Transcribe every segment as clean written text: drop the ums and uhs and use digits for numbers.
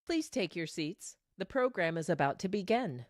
Please take your seats. The program is about to begin.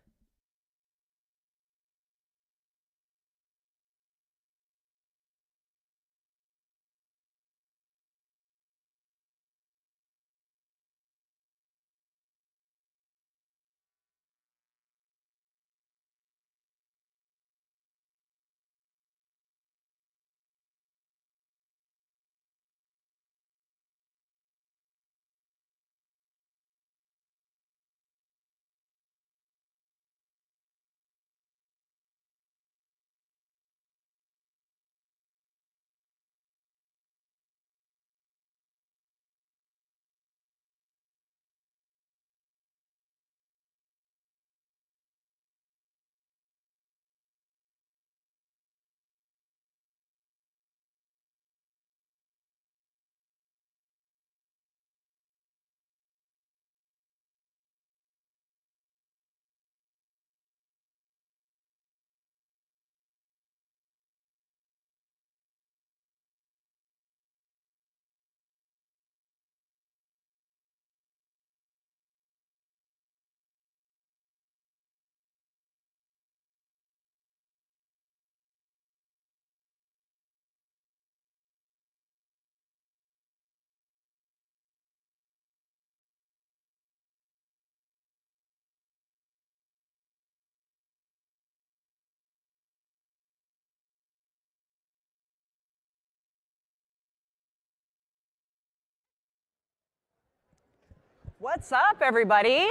What's up, everybody?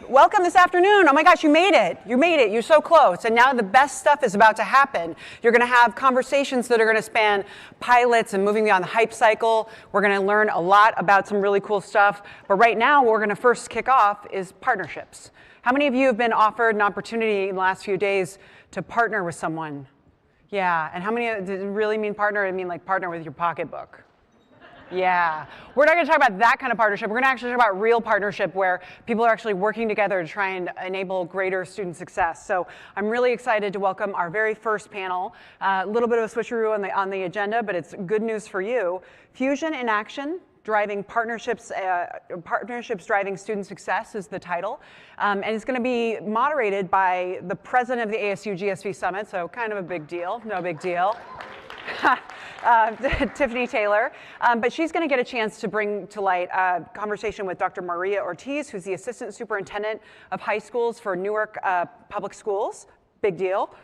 Welcome this afternoon. Oh my gosh, you made it. You made it. You're so close. And now the best stuff is about to happen. You're going to have conversations that are going to span pilots and moving beyond the hype cycle. We're going to learn a lot about some really cool stuff. But right now, what we're going to first kick off is partnerships. How many of you have been offered an opportunity in the last few days to partner with someone? Yeah. And how many, does it really mean partner? I mean like partner with your pocketbook. Yeah, we're not going to talk about that kind of partnership. We're going to actually talk about real partnership where people are actually working together to try and enable greater student success. So I'm really excited to welcome our very first panel. A little bit of a switcheroo on the agenda, but it's good news for you. Fusion in Action, Driving Partnerships, Partnerships Driving Student Success is the title. And it's going to be moderated by the president of the ASU+GSV Summit, so kind of a big deal, no big deal. Tiffany Taylor, but she's going to get a chance to bring to light a conversation with Dr. Maria Ortiz, who's the Assistant Superintendent of High Schools for Newark Public Schools, big deal.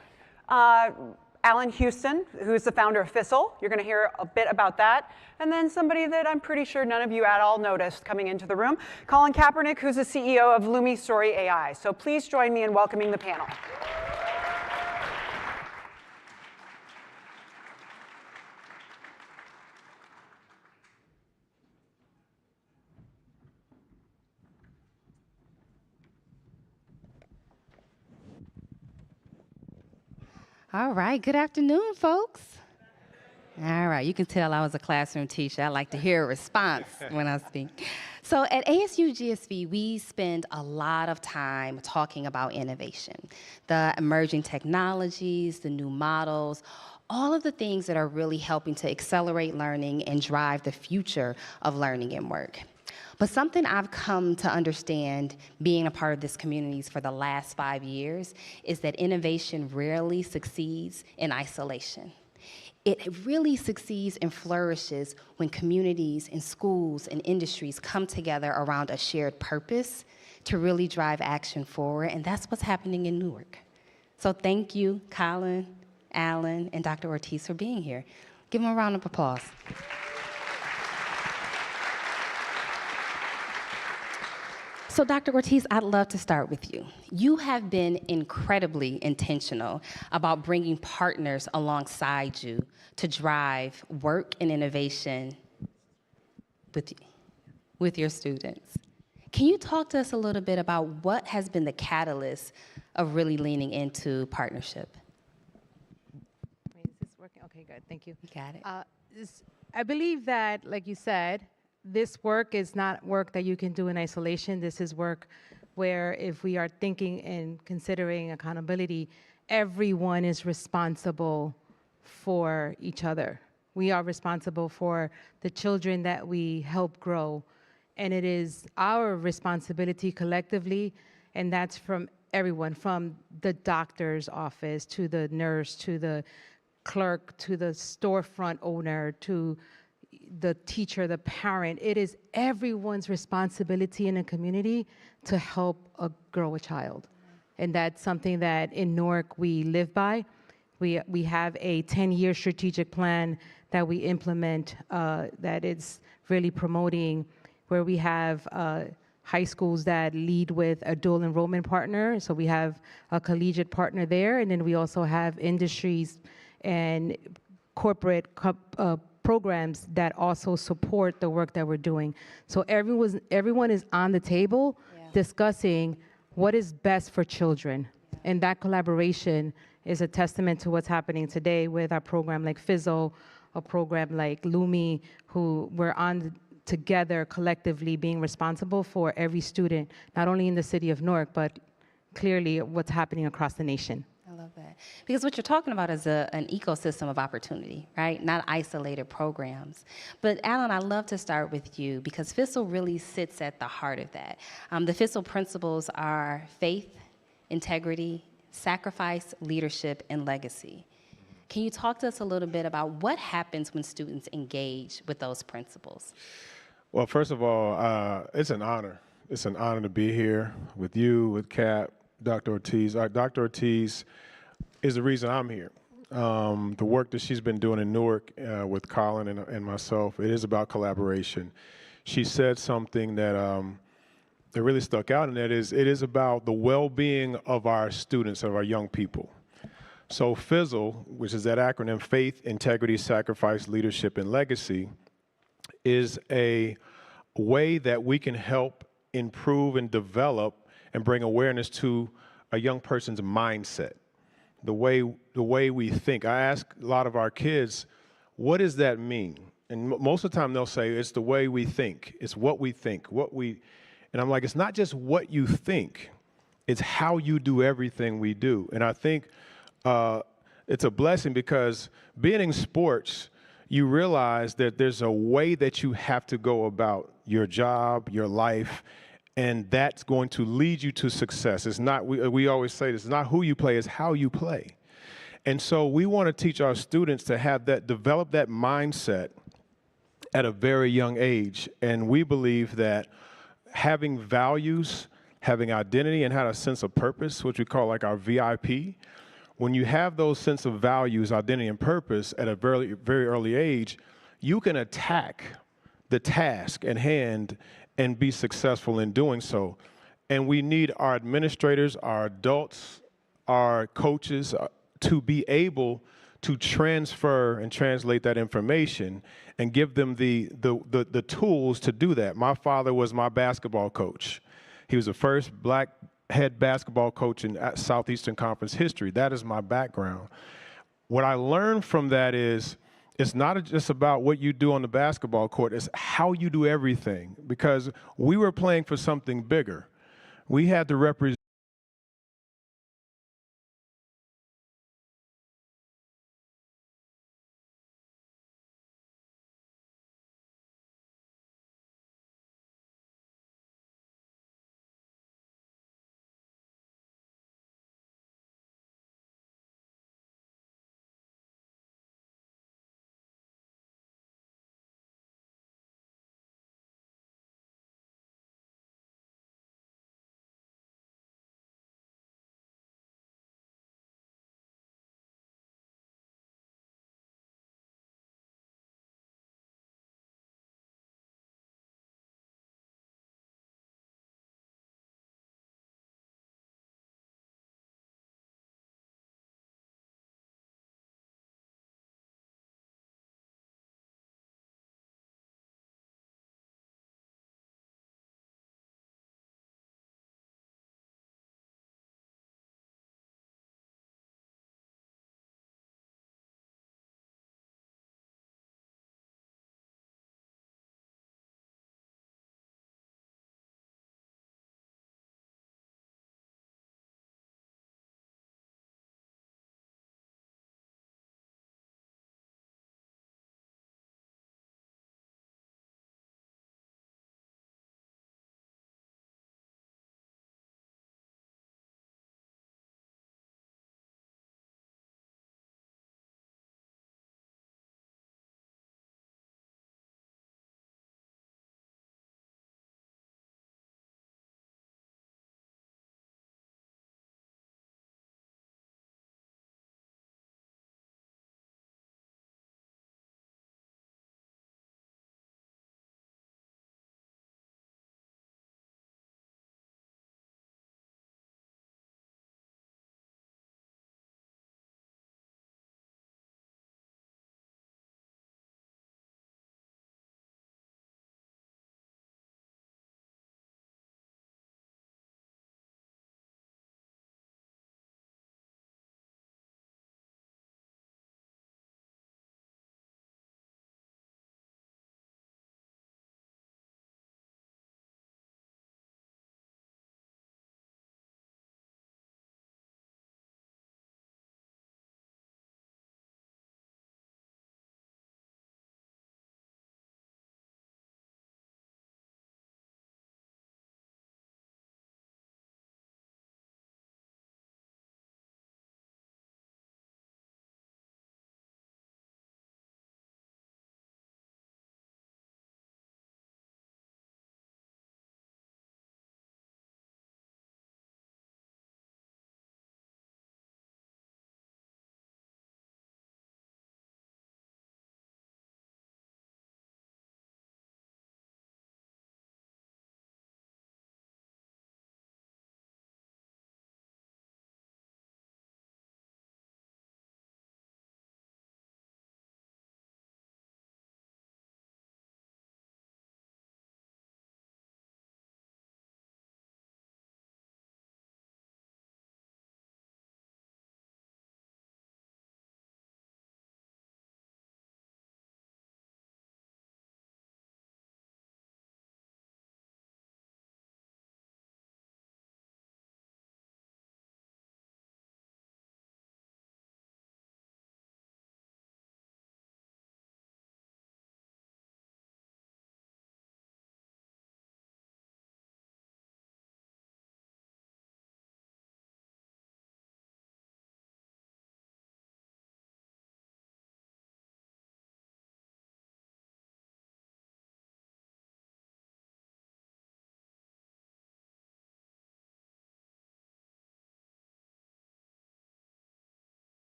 Alan Houston, who's the founder of FISL. You're going to hear a bit about that. And then somebody that I'm pretty sure none of you at all noticed coming into the room, Colin Kaepernick, who's the CEO of Lumi Story AI. So please join me in welcoming the panel. All right, good afternoon, folks. All right, you can tell I was a classroom teacher. I like to hear a response when I speak. So at ASU+GSV, we spend a lot of time talking about innovation, the emerging technologies, the new models, all of the things that are really helping to accelerate learning and drive the future of learning and work. But something I've come to understand being a part of this community for the last 5 years is that innovation rarely succeeds in isolation. It really succeeds and flourishes when communities and schools and industries come together around a shared purpose to really drive action forward, and that's what's happening in Newark. So thank you, Colin, Alan, and Dr. Ortiz for being here. Give them a round of applause. So Dr. Ortiz, I'd love to start with you. You have been incredibly intentional about bringing partners alongside you to drive work and innovation with your students. Can you talk to us a little bit about what has been the catalyst of really leaning into partnership? Wait, is this working? Okay, good, thank you. You got it. I believe that, like you said, this work is not work that you can do in isolation. This is work where if we are thinking and considering accountability, everyone is responsible for each other. We are responsible for the children that we help grow. and it is our responsibility collectively, and that's from everyone, from the doctor's office to the nurse to the clerk to the storefront owner to the teacher, the parent. It is everyone's responsibility in a community to help grow a child. And that's something that in Newark we live by. We have a 10-year strategic plan that we implement that is really promoting, where we have high schools that lead with a dual enrollment partner. So we have a collegiate partner there, and then we also have industries and corporate programs that also support the work that we're doing. So everyone is on the table discussing what is best for children. And that collaboration is a testament to what's happening today with our program like FISO, a program like LUMI, who we're on together collectively being responsible for every student, not only in the city of Newark, but clearly what's happening across the nation. I love that. Because what you're talking about is an ecosystem of opportunity, right? Not isolated programs. But Alan, I'd love to start with you because FISL really sits at the heart of that. The FISL principles are faith, integrity, sacrifice, leadership, and legacy. Can you talk to us a little bit about what happens when students engage with those principles? Well, first of all, it's an honor. It's an honor to be here with you, with Cap, Dr. Ortiz. Dr. Ortiz is the reason I'm here. The work that she's been doing in Newark with Colin and myself, it is about collaboration. She said something that really stuck out, and that is, it is about the well-being of our students, of our young people. So FISL, which is that acronym, Faith, Integrity, Sacrifice, Leadership, and Legacy, is a way that we can help improve and develop and bring awareness to a young person's mindset, the way we think. I ask a lot of our kids, what does that mean? And most of the time they'll say, it's the way we think. It's what we think, and I'm like, it's not just what you think, it's how you do everything we do. And I think it's a blessing because being in sports, you realize that there's a way that you have to go about your job, your life, and that's going to lead you to success. It's not, we always say this, it's not who you play, it's how you play. And so we want to teach our students to have that, develop that mindset at a very young age. And we believe that having values, having identity, and having a sense of purpose, which we call like our VIP, when you have those sense of values, identity, and purpose at a very, very early age, you can attack the task at hand and be successful in doing so. And we need our administrators, our adults, our coaches to be able to transfer and translate that information and give them the tools to do that. My father was my basketball coach. He was the first black head basketball coach in Southeastern Conference history. That is my background. What I learned from that is it's not just about what you do on the basketball court, it's how you do everything, because we were playing for something bigger. We had to represent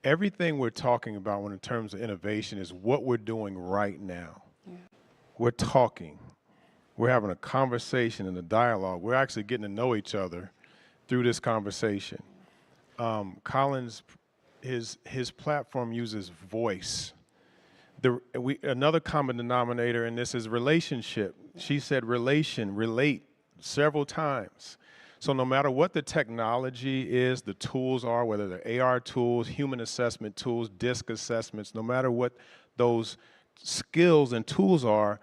everything we're talking about when in terms of innovation is what we're doing right now. Yeah. We're talking. We're having a conversation and a dialogue. We're actually getting to know each other through this conversation. Colin's, his platform uses voice. Another common denominator in this is relationship. She said relate several times. So no matter what the technology is, the tools are, whether they're AR tools, human assessment tools, DISC assessments, no matter what those skills and tools are,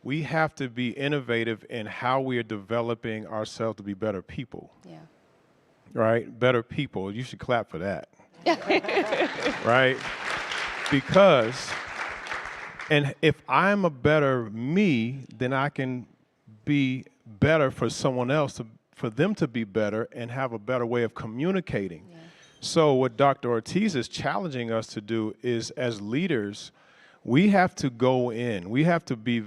we have to be innovative in how we are developing ourselves to be better people. Yeah. Right? Better people. You should clap for that. Right? Because, and if I'm a better me, then I can be better for someone else, for them to be better and have a better way of communicating. Yeah. So what Dr. Ortiz is challenging us to do is, as leaders, we have to go in. We have to be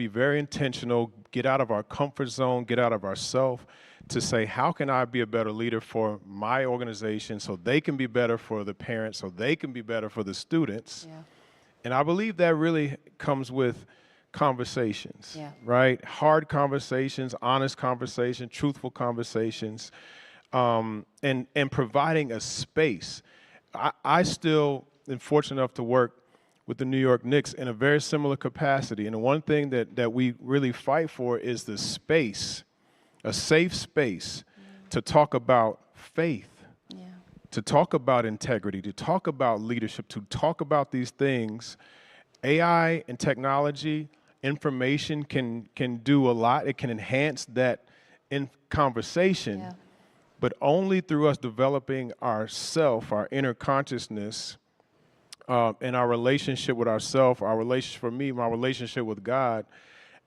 very intentional, get out of our comfort zone, get out of ourself, to say, how can I be a better leader for my organization so they can be better for the parents, so they can be better for the students. Yeah. And I believe that really comes with conversations, yeah. Right? Hard conversations, honest conversations, truthful conversations, and providing a space. I still am fortunate enough to work with the New York Knicks in a very similar capacity. And the one thing that we really fight for is the space, a safe space to talk about faith, to talk about integrity, to talk about leadership, to talk about these things. AI and technology, information can do a lot. It can enhance that in conversation, but only through us developing our inner consciousness, and our relationship with ourselves, our relationship, for me, my relationship with God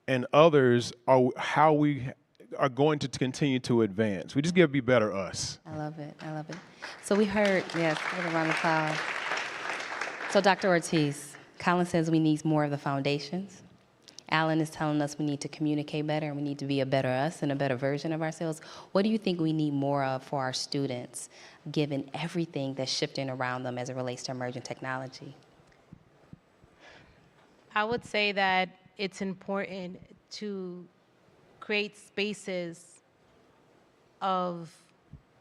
and others, are how we are going to continue to advance. We just got to be better us. I love it. I love it. So we heard, yes, give a round of applause. So Dr. Ortiz, Colin says we need more of the foundations. Alan is telling us we need to communicate better and we need to be a better us and a better version of ourselves. What do you think we need more of for our students, given everything that's shifting around them as it relates to emerging technology? I would say that it's important to create spaces of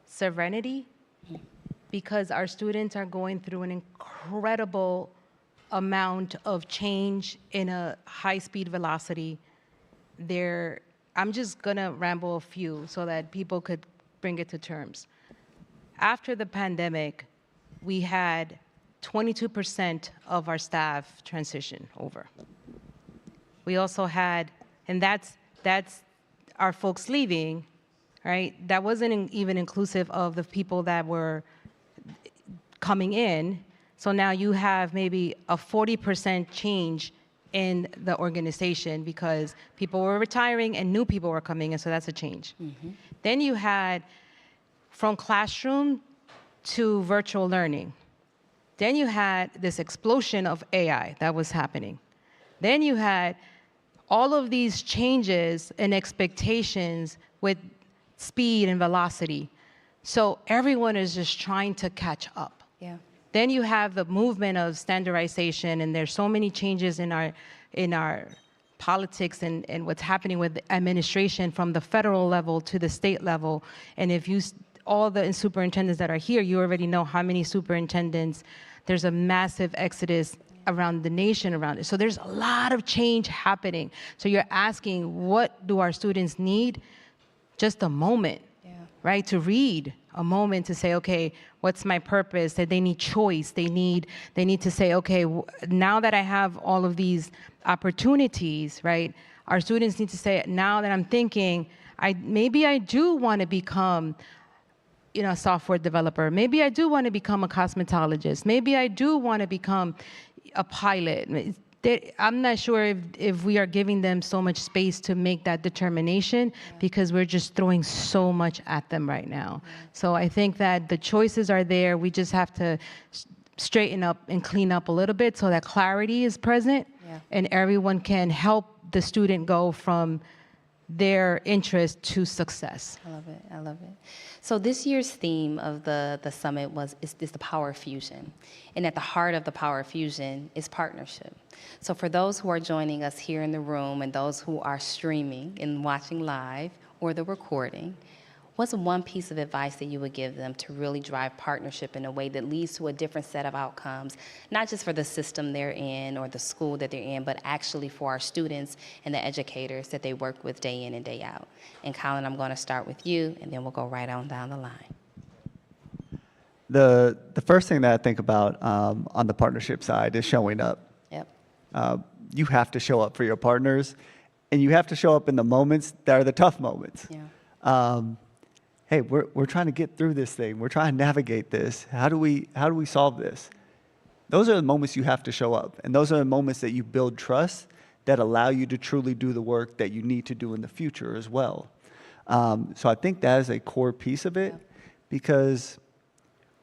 serenity, because our students are going through an incredible amount of change in a high-speed velocity. I'm just gonna ramble a few so that people could bring it to terms. After the pandemic, we had 22% of our staff transition over. We also had, and that's our folks leaving, right? That wasn't even inclusive of the people that were coming in. So now you have maybe a 40% change in the organization because people were retiring and new people were coming in, so that's a change. Mm-hmm. Then you had from classroom to virtual learning. Then you had this explosion of AI that was happening. Then you had all of these changes and expectations with speed and velocity. So everyone is just trying to catch up. Yeah. Then you have the movement of standardization, and there's so many changes in our politics and what's happening with the administration from the federal level to the state level. And if all the superintendents that are here, you already know how many superintendents. There's a massive exodus around the nation around it. So there's a lot of change happening. So you're asking, what do our students need? Just a moment, right? To read, a moment to say, okay, what's my purpose? That they need choice. They need to say, okay, now that I have all of these opportunities, right? Our students need to say, now that I'm thinking, maybe I do want to become a software developer. Maybe I do want to become a cosmetologist. Maybe I do want to become a pilot. I'm not sure if we are giving them so much space to make that determination because we're just throwing so much at them right now. So I think that the choices are there. We just have to straighten up and clean up a little bit so that clarity is present and everyone can help the student go from their interest to success. I love it. I love it. So this year's theme of the summit is the power of fusion. And at the heart of the power of fusion is partnership. So for those who are joining us here in the room and those who are streaming and watching live or the recording, what's one piece of advice that you would give them to really drive partnership in a way that leads to a different set of outcomes, not just for the system they're in or the school that they're in, but actually for our students and the educators that they work with day in and day out? And Colin, I'm going to start with you, and then we'll go right on down the line. The first thing that I think about on the partnership side is showing up. Yep. You have to show up for your partners, and you have to show up in the moments that are the tough moments. Yeah. Hey, we're trying to get through this thing. We're trying to navigate this. How do we solve this? Those are the moments you have to show up, and those are the moments that you build trust that allow you to truly do the work that you need to do in the future as well. So I think that is a core piece of it, because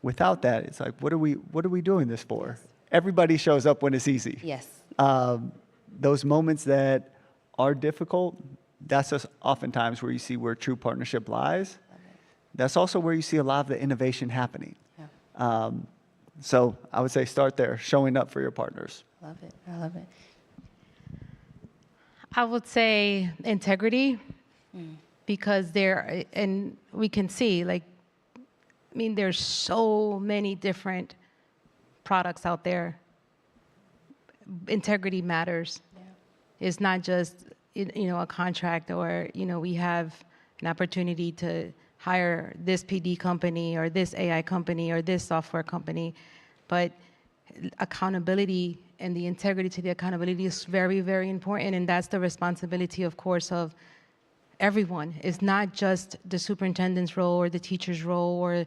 without that, it's like, what are we doing this for? Everybody shows up when it's easy. Yes. Those moments that are difficult, that's just oftentimes where you see where true partnership lies. That's also where you see a lot of the innovation happening. Yeah. So I would say start there, showing up for your partners. Love it. I love it. I would say integrity, because and we can see, like, I mean, there's so many different products out there. Integrity matters. Yeah. It's not just, a contract, or, we have an opportunity to hire this PD company or this AI company or this software company, but accountability and the integrity to the accountability is very, very important, and that's the responsibility, of course, of everyone. It's not just the superintendent's role or the teacher's role or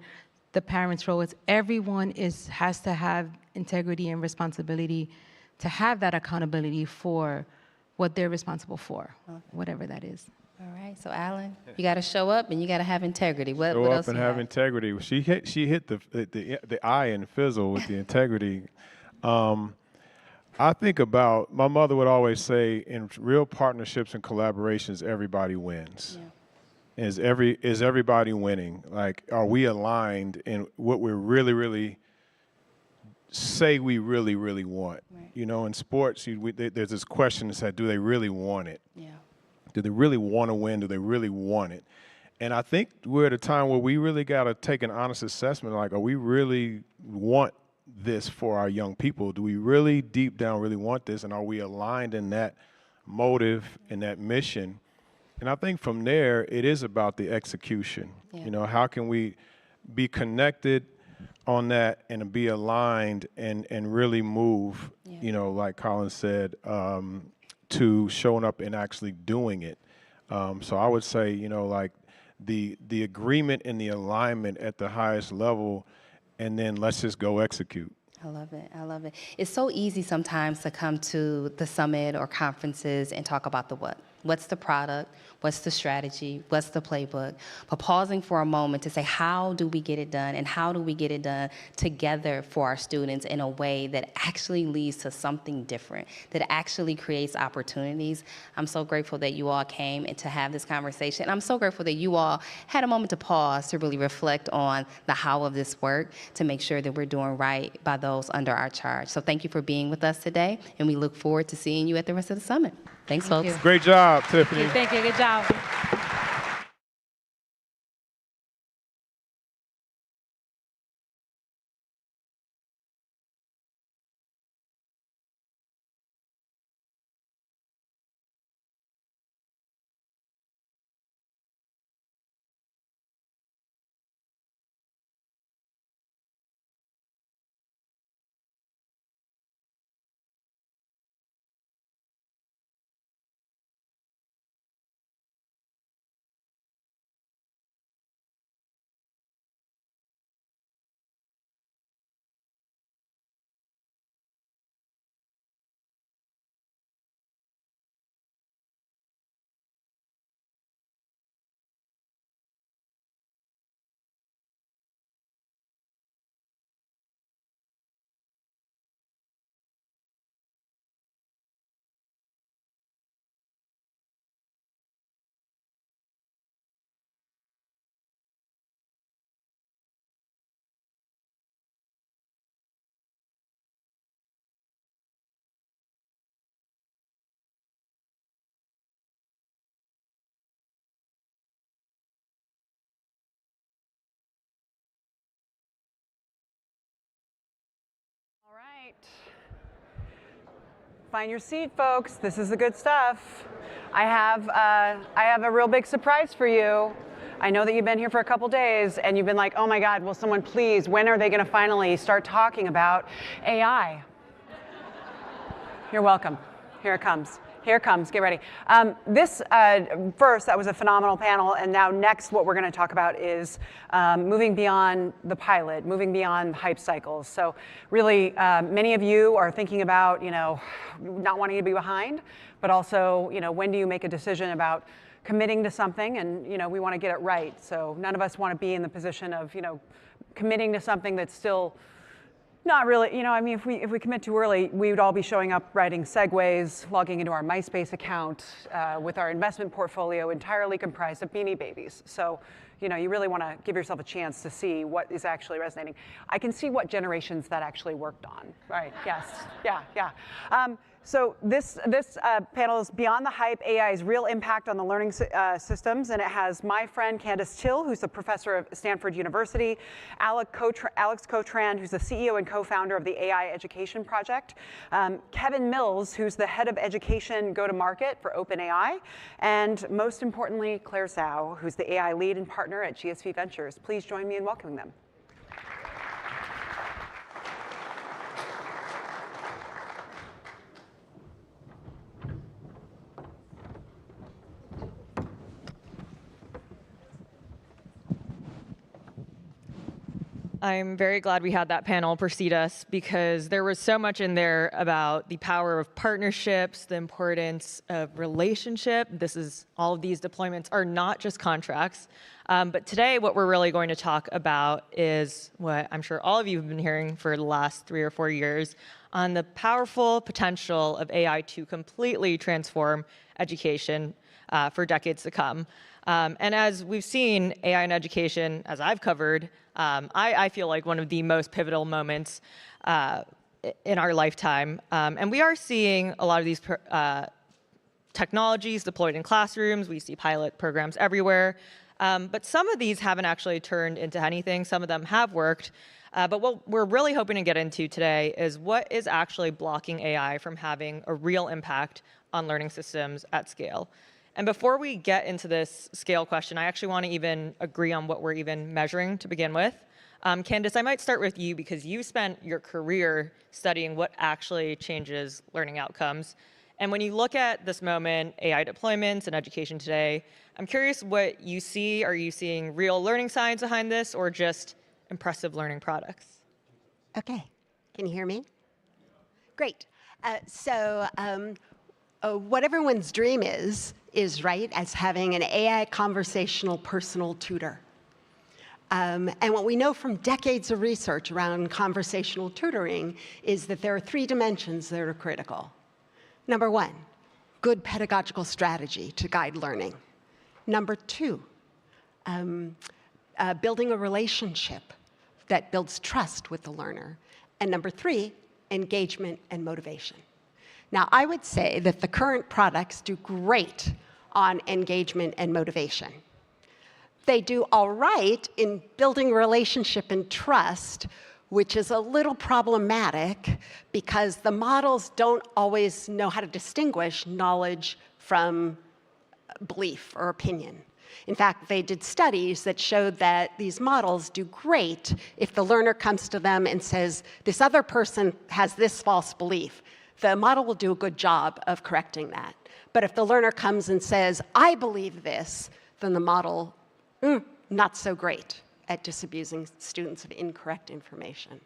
the parent's role. It's everyone has to have integrity and responsibility to have that accountability for what they're responsible for, whatever that is. All right. So Alan, you got to show up and you got to have integrity. What Show else up and you have got? integrity. She hit the eye and fizzle with the integrity. I think about, my mother would always say, in real partnerships and collaborations, everybody wins. Yeah. Is everybody winning? Like, are we aligned in what we're really say we really want? Right. In sports, there's this question that said, do they really want it? Yeah. Do they really want to win? Do they really want it? And I think we're at a time where we really got to take an honest assessment, like, are we really want this for our young people? Do we really deep down really want this? And are we aligned in that motive and that mission? And I think from there, it is about the execution. Yeah. How can we be connected on that and be aligned and really move, Yeah. Like Colin said, to showing up and actually doing it. So I would say, like the agreement and the alignment at the highest level, and then let's just go execute. I love it. I love it. It's so easy sometimes to come to the summit or conferences and talk about the what. What's the product? What's the strategy? What's the playbook? But pausing for a moment to say, how do we get it done? And how do we get it done together for our students in a way that actually leads to something different, that actually creates opportunities? I'm so grateful that you all came and to have this conversation. I'm so grateful that you all had a moment to pause to really reflect on the how of this work to make sure that we're doing right by those under our charge. So thank you for being with us today, and we look forward to seeing you at the rest of the summit. Thanks, folks. you. Great job, Tiffany. Thank you. Good job. right. Find your seat, folks. This is the good stuff. I have a real big surprise for you. I know that you've been here for a couple days and you've been like, oh my God, will someone please, when are they going to finally start talking about AI? You're welcome. Here it comes. Here it comes. Get ready. First, that was a phenomenal panel. And now next, what we're going to talk about is moving beyond the pilot, moving beyond hype cycles. So really, many of you are thinking about, not wanting to be behind, but also, when do you make a decision about committing to something? And, we want to get it right. So none of us want to be in the position of, committing to something that's still not really, if we commit too early, we would all be showing up writing segues, logging into our MySpace account with our investment portfolio entirely comprised of Beanie Babies. So, you really want to give yourself a chance to see what is actually resonating. I can see what generations that actually worked on. Right, yes, yeah. So this panel is Beyond the Hype, AI's Real Impact on the Learning Systems, and it has my friend Candace Till, who's a professor at Stanford University, Alex Cotran, who's the CEO and co-founder of the AI Education Project, Kevin Mills, who's the head of education go-to-market for OpenAI, and most importantly, Claire Zhao, who's the AI lead and partner at GSV Ventures. Please join me in welcoming them. I'm very glad we had that panel precede us because there was so much in there about the power of partnerships, the importance of relationship. All of these deployments are not just contracts. But today, what we're really going to talk about is what I'm sure all of you have been hearing for the last 3 or 4 years on the powerful potential of AI to completely transform education for decades to come. And as we've seen, AI in education, as I've covered, I feel like one of the most pivotal moments in our lifetime. And we are seeing a lot of these technologies deployed in classrooms. We see pilot programs everywhere. But some of these haven't actually turned into anything. Some of them have worked. But what we're really hoping to get into today is what is actually blocking AI from having a real impact on learning systems at scale. And before we get into this scale question, I actually want to even agree on what we're even measuring to begin with. Candace, I might start with you because you spent your career studying what actually changes learning outcomes. And when you look at this moment, AI deployments and education today, I'm curious what you see. Are you seeing real learning science behind this or just impressive learning products? Okay, can you hear me? Great. What everyone's dream is right, as having an AI conversational personal tutor. And what we know from decades of research around conversational tutoring is that there are 3 dimensions that are critical. Number 1, good pedagogical strategy to guide learning. Number 2, building a relationship that builds trust with the learner. And number 3, engagement and motivation. Now, I would say that the current products do great on engagement and motivation. They do all right in building relationship and trust, which is a little problematic because the models don't always know how to distinguish knowledge from belief or opinion. In fact, they did studies that showed that these models do great if the learner comes to them and says, this other person has this false belief. The model will do a good job of correcting that. But if the learner comes and says, I believe this, then the model, not so great at disabusing students of incorrect information.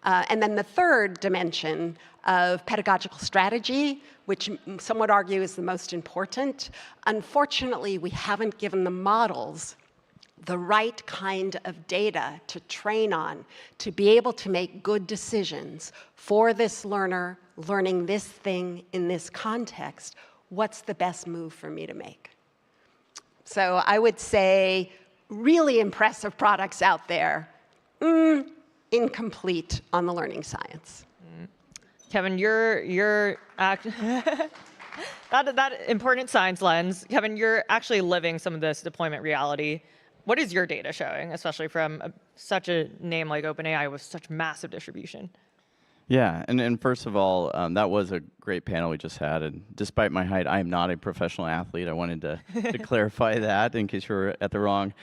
And then the third dimension of pedagogical strategy, which some would argue is the most important, unfortunately, we haven't given the models the right kind of data to train on to be able to make good decisions for this learner learning this thing in this context. What's the best move for me to make? So I would say really impressive products out there, incomplete on the learning science. Kevin, that important science lens. Kevin, you're actually living some of this deployment reality. What is your data showing, especially from such a name like OpenAI with such massive distribution? Yeah, and first of all, that was a great panel we just had. And despite my height, I am not a professional athlete. I wanted to clarify that in case you were at the wrong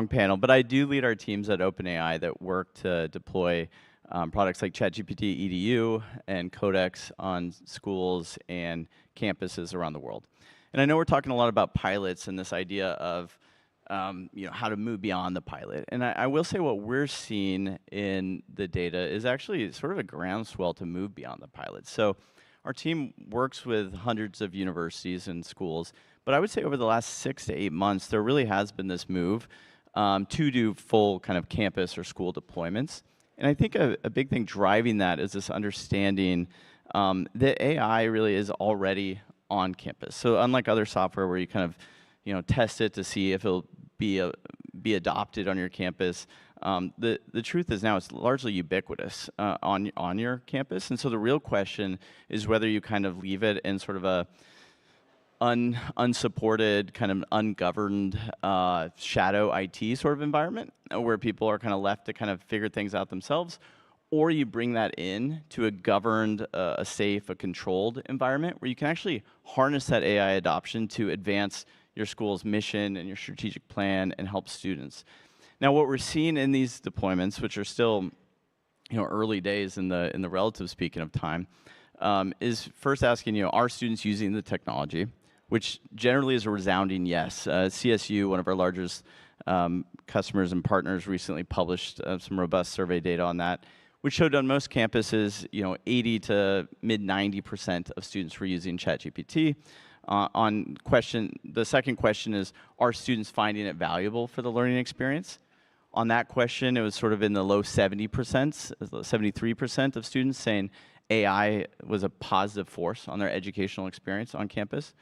panel. But I do lead our teams at OpenAI that work to deploy products like ChatGPT EDU and Codex on schools and campuses around the world. And I know we're talking a lot about pilots and this idea of how to move beyond the pilot. And I will say what we're seeing in the data is actually sort of a groundswell to move beyond the pilot. So our team works with hundreds of universities and schools, but I would say over the last 6 to 8 months, there really has been this move to do full kind of campus or school deployments. And I think a big thing driving that is this understanding that AI really is already on campus. So unlike other software where you kind of test it to see if it'll be adopted on your campus. The truth is now it's largely ubiquitous on your campus, and so the real question is whether you kind of leave it in sort of a unsupported, kind of ungoverned shadow IT sort of environment where people are kind of left to kind of figure things out themselves, or you bring that in to a governed, a safe, a controlled environment where you can actually harness that AI adoption to advance your school's mission and your strategic plan and help students. Now, what we're seeing in these deployments, which are still early days in the relative speaking of time, is first asking, are students using the technology, which generally is a resounding yes. CSU, one of our largest customers and partners, recently published some robust survey data on that, which showed on most campuses, 80 to mid 90% of students were using ChatGPT. The second question is, are students finding it valuable for the learning experience? On that question, it was sort of in the low 70%, 73% of students saying AI was a positive force on their educational experience on campus.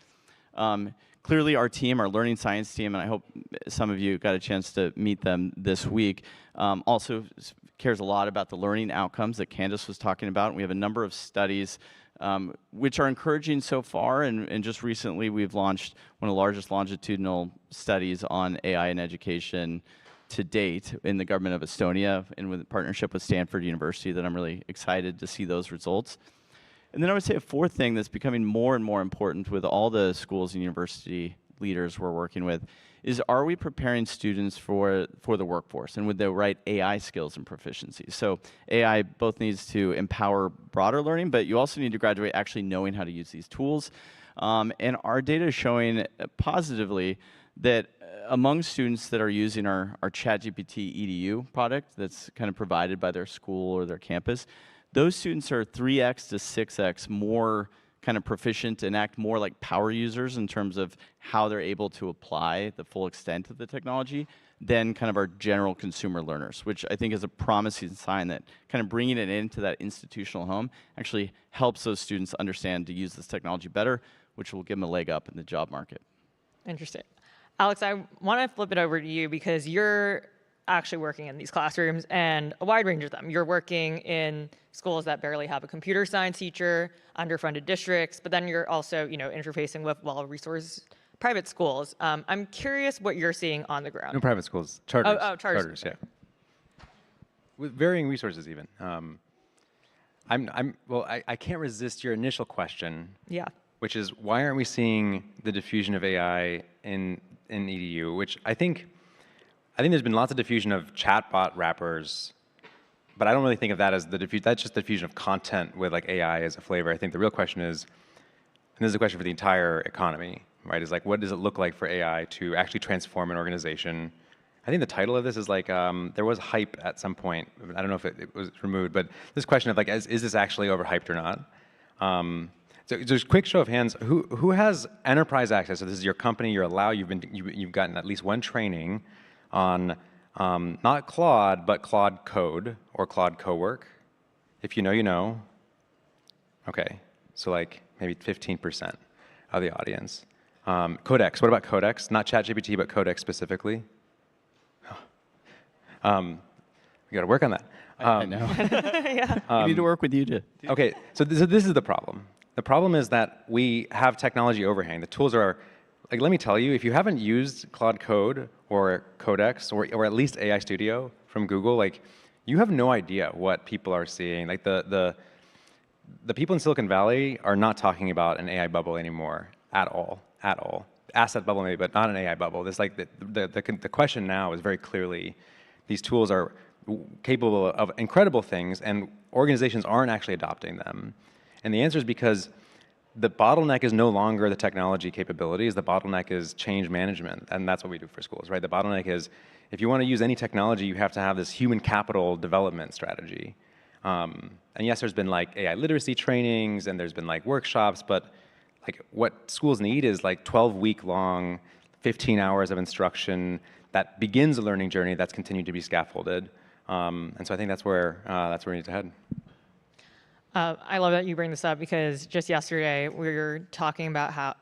Clearly, our team, our learning science team, and I hope some of you got a chance to meet them this week, also cares a lot about the learning outcomes that Candace was talking about. And we have a number of studies which are encouraging so far, and just recently we've launched one of the largest longitudinal studies on AI in education to date in the government of Estonia, and with a partnership with Stanford University that I'm really excited to see those results. And then I would say a fourth thing that's becoming more and more important with all the schools and university leaders we're working with is, are we preparing students for the workforce and with the right AI skills and proficiency? So AI both needs to empower broader learning, but you also need to graduate actually knowing how to use these tools. And our data is showing positively that among students that are using our ChatGPT EDU product that's kind of provided by their school or their campus, those students are 3x to 6x more kind of proficient and act more like power users in terms of how they're able to apply the full extent of the technology than kind of our general consumer learners, which I think is a promising sign that kind of bringing it into that institutional home actually helps those students understand to use this technology better, which will give them a leg up in the job market. Interesting. Alex, I want to flip it over to you because you're actually working in these classrooms and a wide range of them. You're working in schools that barely have a computer science teacher, underfunded districts, but then you're also, interfacing with well-resourced private schools. I'm curious what you're seeing on the ground. No private schools, charters. Oh, charters. Yeah. With varying resources even. I can't resist your initial question. Yeah. Which is, why aren't we seeing the diffusion of AI in EDU? Which I think there's been lots of diffusion of chatbot wrappers, but I don't really think of that as that's just the diffusion of content with like AI as a flavor. I think the real question is, and this is a question for the entire economy, right? Is like, what does it look like for AI to actually transform an organization? I think the title of this is like, there was hype at some point. I don't know if it was removed, but this question of like, is this actually overhyped or not? So just quick show of hands, who has enterprise access? So this is your company, you've gotten at least one training on not Claude, but Claude Code or Claude Cowork. If you know, you know. Okay, so like maybe 15% of the audience. Codex, what about Codex? Not ChatGPT, but Codex specifically. We got to work on that. I know. Yeah. We need to work with you too. Okay, so this is the problem. The problem is that we have technology overhang. The tools are, like, let me tell you, if you haven't used Claude Code or Codex or at least AI Studio from Google, like, you have no idea what people are seeing. Like the the people in Silicon Valley are not talking about an AI bubble anymore at all, at all. Asset bubble maybe, but not an AI bubble. There's like the question now is very clearly, these tools are capable of incredible things, and organizations aren't actually adopting them. And the answer is because the bottleneck is no longer the technology capabilities. The bottleneck is change management, and that's what we do for schools, right? The bottleneck is, if you want to use any technology, you have to have this human capital development strategy. And yes, there's been like AI literacy trainings, and there's been like workshops, but like what schools need is like 12-week-long, 15 hours of instruction that begins a learning journey that's continued to be scaffolded. And so I think that's where we need to head. I love that you bring this up, because just yesterday we were talking about how,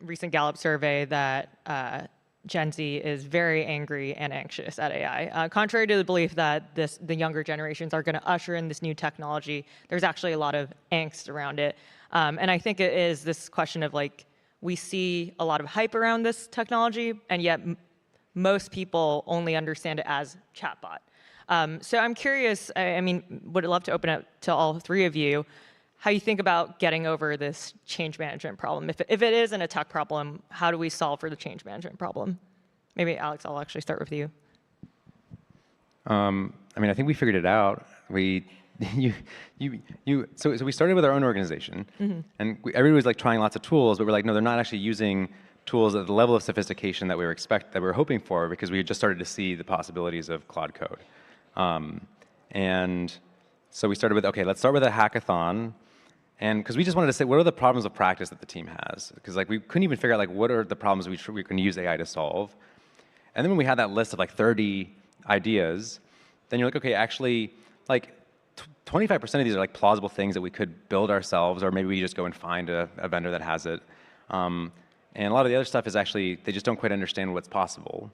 recent Gallup survey that Gen Z is very angry and anxious at AI. Contrary to the belief that the younger generations are going to usher in this new technology, there's actually a lot of angst around it. And I think it is this question of like, we see a lot of hype around this technology, and yet most people only understand it as chatbot. So I'm curious, would love to open up to all three of you, how you think about getting over this change management problem. If it isn't a tech problem, how do we solve for the change management problem? Maybe Alex, I'll actually start with you. I think we figured it out. So we started with our own organization, and everybody was like trying lots of tools, but we're like, no, they're not actually using tools at the level of sophistication that we were hoping for, because we had just started to see the possibilities of Claude Code. And so we started with, okay, let's start with a hackathon. And because we just wanted to say, what are the problems of practice that the team has? Because like we couldn't even figure out like what are the problems we can use AI to solve. And then when we had that list of like 30 ideas, then you're like, okay, actually, like 25% of these are like plausible things that we could build ourselves, or maybe we just go and find a vendor that has it. And a lot of the other stuff is actually, they just don't quite understand what's possible.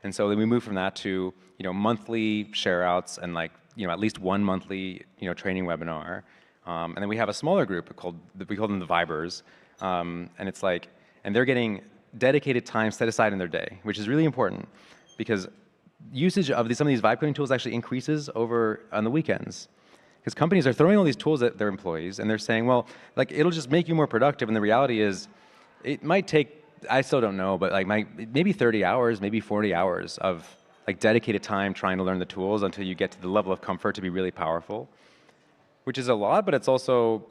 And so then we moved from that to monthly share outs and like at least one monthly training webinar. And then we have a smaller group we call them the Vibers. And it's like, and they're getting dedicated time set aside in their day, which is really important, because usage of some of these vibe coding tools actually increases on the weekends. Because companies are throwing all these tools at their employees, and they're saying, well, like it'll just make you more productive. And the reality is, it might take, I still don't know, but like maybe 30 hours, maybe 40 hours of like dedicated time trying to learn the tools until you get to the level of comfort to be really powerful, which is a lot, but it's also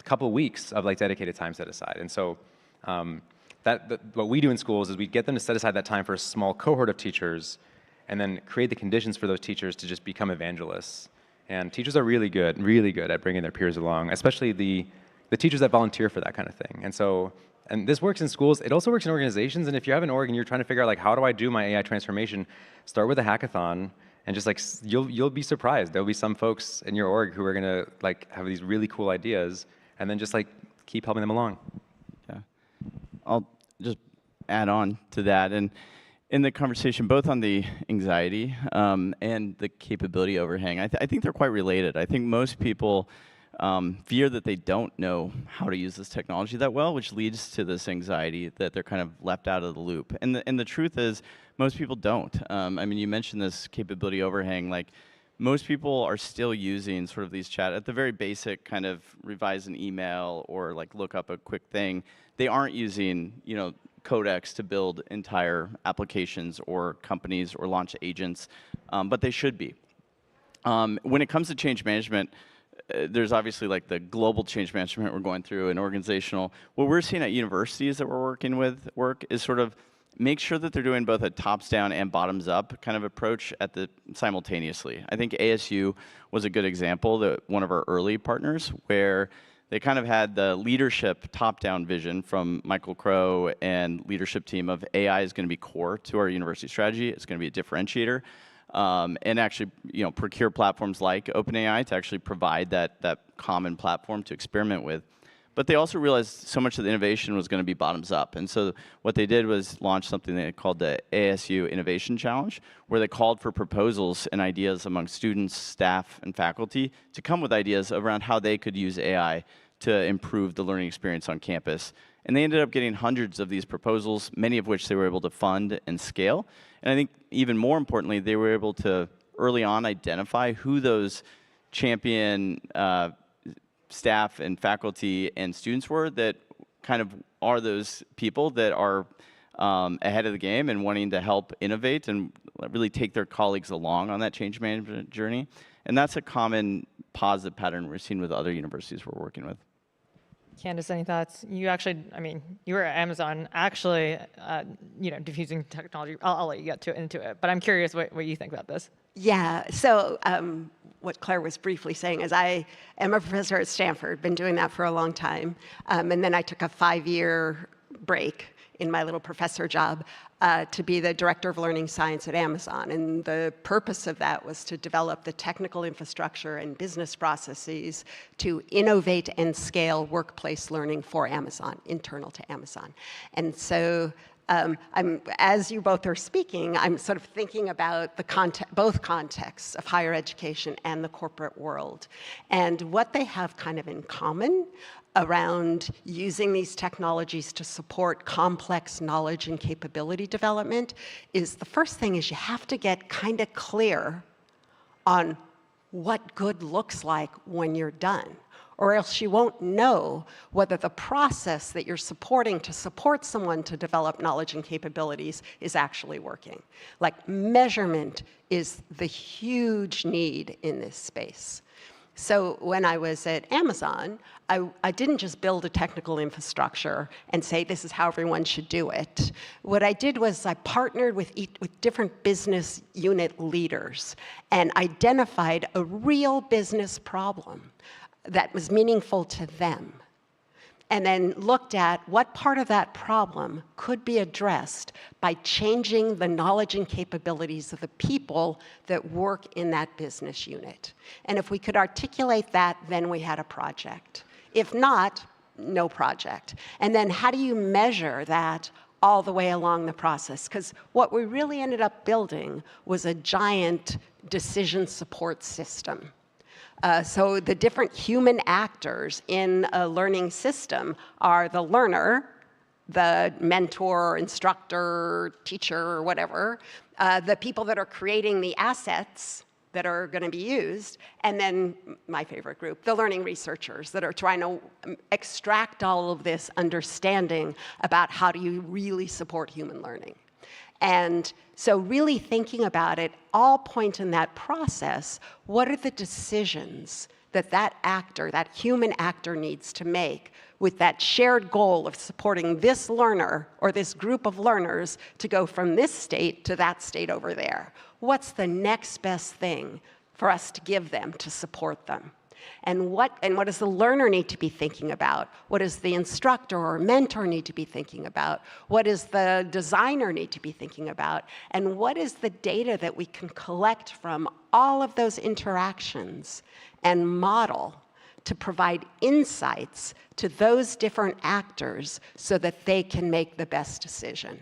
a couple of weeks of like dedicated time set aside. And so what we do in schools is we get them to set aside that time for a small cohort of teachers, and then create the conditions for those teachers to just become evangelists. And teachers are really good at bringing their peers along, especially the teachers that volunteer for that kind of thing. And this works in schools. It also works in organizations. And if you have an org and you're trying to figure out like, how do I do my AI transformation, start with a hackathon, and just like you'll be surprised. There'll be some folks in your org who are gonna like have these really cool ideas, and then just like keep helping them along. Yeah, I'll just add on to that. And in the conversation, both on the anxiety and the capability overhang, I think they're quite related. I think most people fear that they don't know how to use this technology that well, which leads to this anxiety that they're kind of left out of the loop. And the truth is, most people don't. You mentioned this capability overhang. Like, most people are still using sort of these chat at the very basic kind of revise an email or like look up a quick thing. They aren't using, Codex to build entire applications or companies or launch agents, but they should be. When it comes to change management, there's obviously like the global change management we're going through and organizational. What we're seeing at universities that we're working with is sort of make sure that they're doing both a tops down and bottoms up kind of approach simultaneously. I think ASU was a good example, one of our early partners, where they kind of had the leadership top-down vision from Michael Crow and leadership team of AI is going to be core to our university strategy. It's going to be a differentiator. And actually, procure platforms like OpenAI to actually provide that common platform to experiment with. But they also realized so much of the innovation was going to be bottoms up. And so what they did was launch something they called the ASU Innovation Challenge, where they called for proposals and ideas among students, staff, and faculty to come with ideas around how they could use AI to improve the learning experience on campus. And they ended up getting hundreds of these proposals, many of which they were able to fund and scale. And I think even more importantly, they were able to early on identify who those champion staff and faculty and students were that kind of are those people that are ahead of the game and wanting to help innovate and really take their colleagues along on that change management journey. And that's a common positive pattern we're seeing with other universities we're working with. Candace, any thoughts? You actually, I mean, you were at Amazon, actually, diffusing technology. I'll let you get into it, but I'm curious what you think about this. Yeah, so what Claire was briefly saying is I am a professor at Stanford, been doing that for a long time, and then I took a 5-year break in my little professor job to be the director of learning science at Amazon. And the purpose of that was to develop the technical infrastructure and business processes to innovate and scale workplace learning for Amazon, internal to Amazon. And so as you both are speaking, I'm sort of thinking about the both contexts of higher education and the corporate world. And what they have kind of in common around using these technologies to support complex knowledge and capability development is the first thing is you have to get kind of clear on what good looks like when you're done, or else you won't know whether the process that you're supporting to support someone to develop knowledge and capabilities is actually working. Like, measurement is the huge need in this space. So when I was at Amazon, I didn't just build a technical infrastructure and say, this is how everyone should do it. What I did was I partnered with different business unit leaders and identified a real business problem that was meaningful to them, and then looked at what part of that problem could be addressed by changing the knowledge and capabilities of the people that work in that business unit. And if we could articulate that, then we had a project. If not, no project. And then how do you measure that all the way along the process? Because what we really ended up building was a giant decision support system. So the different human actors in a learning system are the learner, the mentor, instructor, teacher, or whatever, the people that are creating the assets that are going to be used, and then my favorite group, the learning researchers that are trying to extract all of this understanding about how do you really support human learning. And so really thinking about it, all point in that process, what are the decisions that that actor, that human actor needs to make with that shared goal of supporting this learner or this group of learners to go from this state to that state over there? What's the next best thing for us to give them to support them? And what does the learner need to be thinking about? What does the instructor or mentor need to be thinking about? What does the designer need to be thinking about? And what is the data that we can collect from all of those interactions and model to provide insights to those different actors so that they can make the best decision?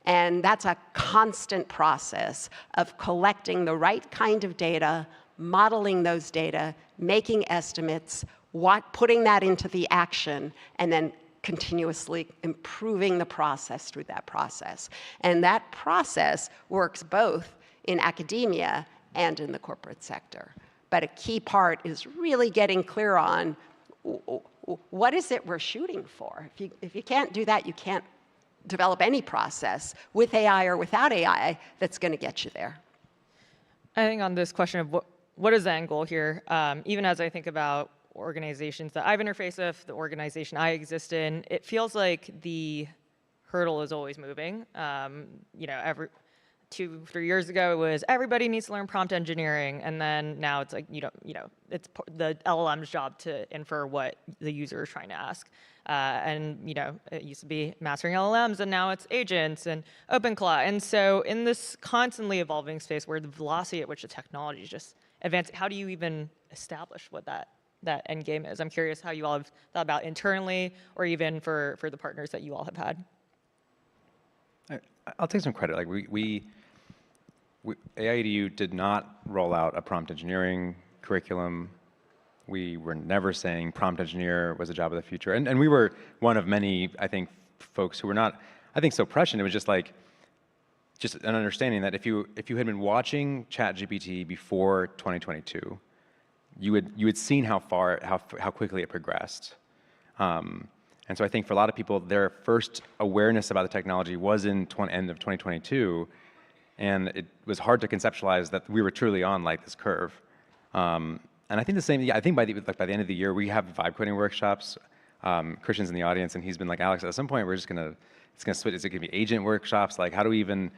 And that's a constant process of collecting the right kind of data, modeling those data, making estimates, putting that into the action, and then continuously improving the process through that process. And that process works both in academia and in the corporate sector. But a key part is really getting clear on what is it we're shooting for. If you can't do that, you can't develop any process with AI or without AI that's going to get you there. I think on this question of what is the end goal here, even as I think about organizations that I've interfaced with, the organization I exist in, it feels like the hurdle is always moving. Every 2-3 years ago, it was everybody needs to learn prompt engineering, and then now it's like it's the LLM's job to infer what the user is trying to ask. It used to be mastering LLMs, and now it's agents and OpenClaw. And so in this constantly evolving space where the velocity at which the technology is just advancing, how do you even establish what that end game is? I'm curious how you all have thought about internally, or even for the partners that you all have had. I'll take some credit. Like AIEDU did not roll out a prompt engineering curriculum. We were never saying prompt engineer was a job of the future. And we were one of many, I think, folks who were not, I think, so prescient. It was just an understanding that if you had been watching ChatGPT before 2022, you had seen how quickly it progressed. And so I think for a lot of people, their first awareness about the technology was in end of 2022, and it was hard to conceptualize that we were truly on like this curve. And I think the same. Yeah, I think by the end of the year, we have vibe coding workshops. Christian's in the audience, and he's been like, Alex, at some point we're just gonna switch. Is it gonna be agent workshops? Like, how do we even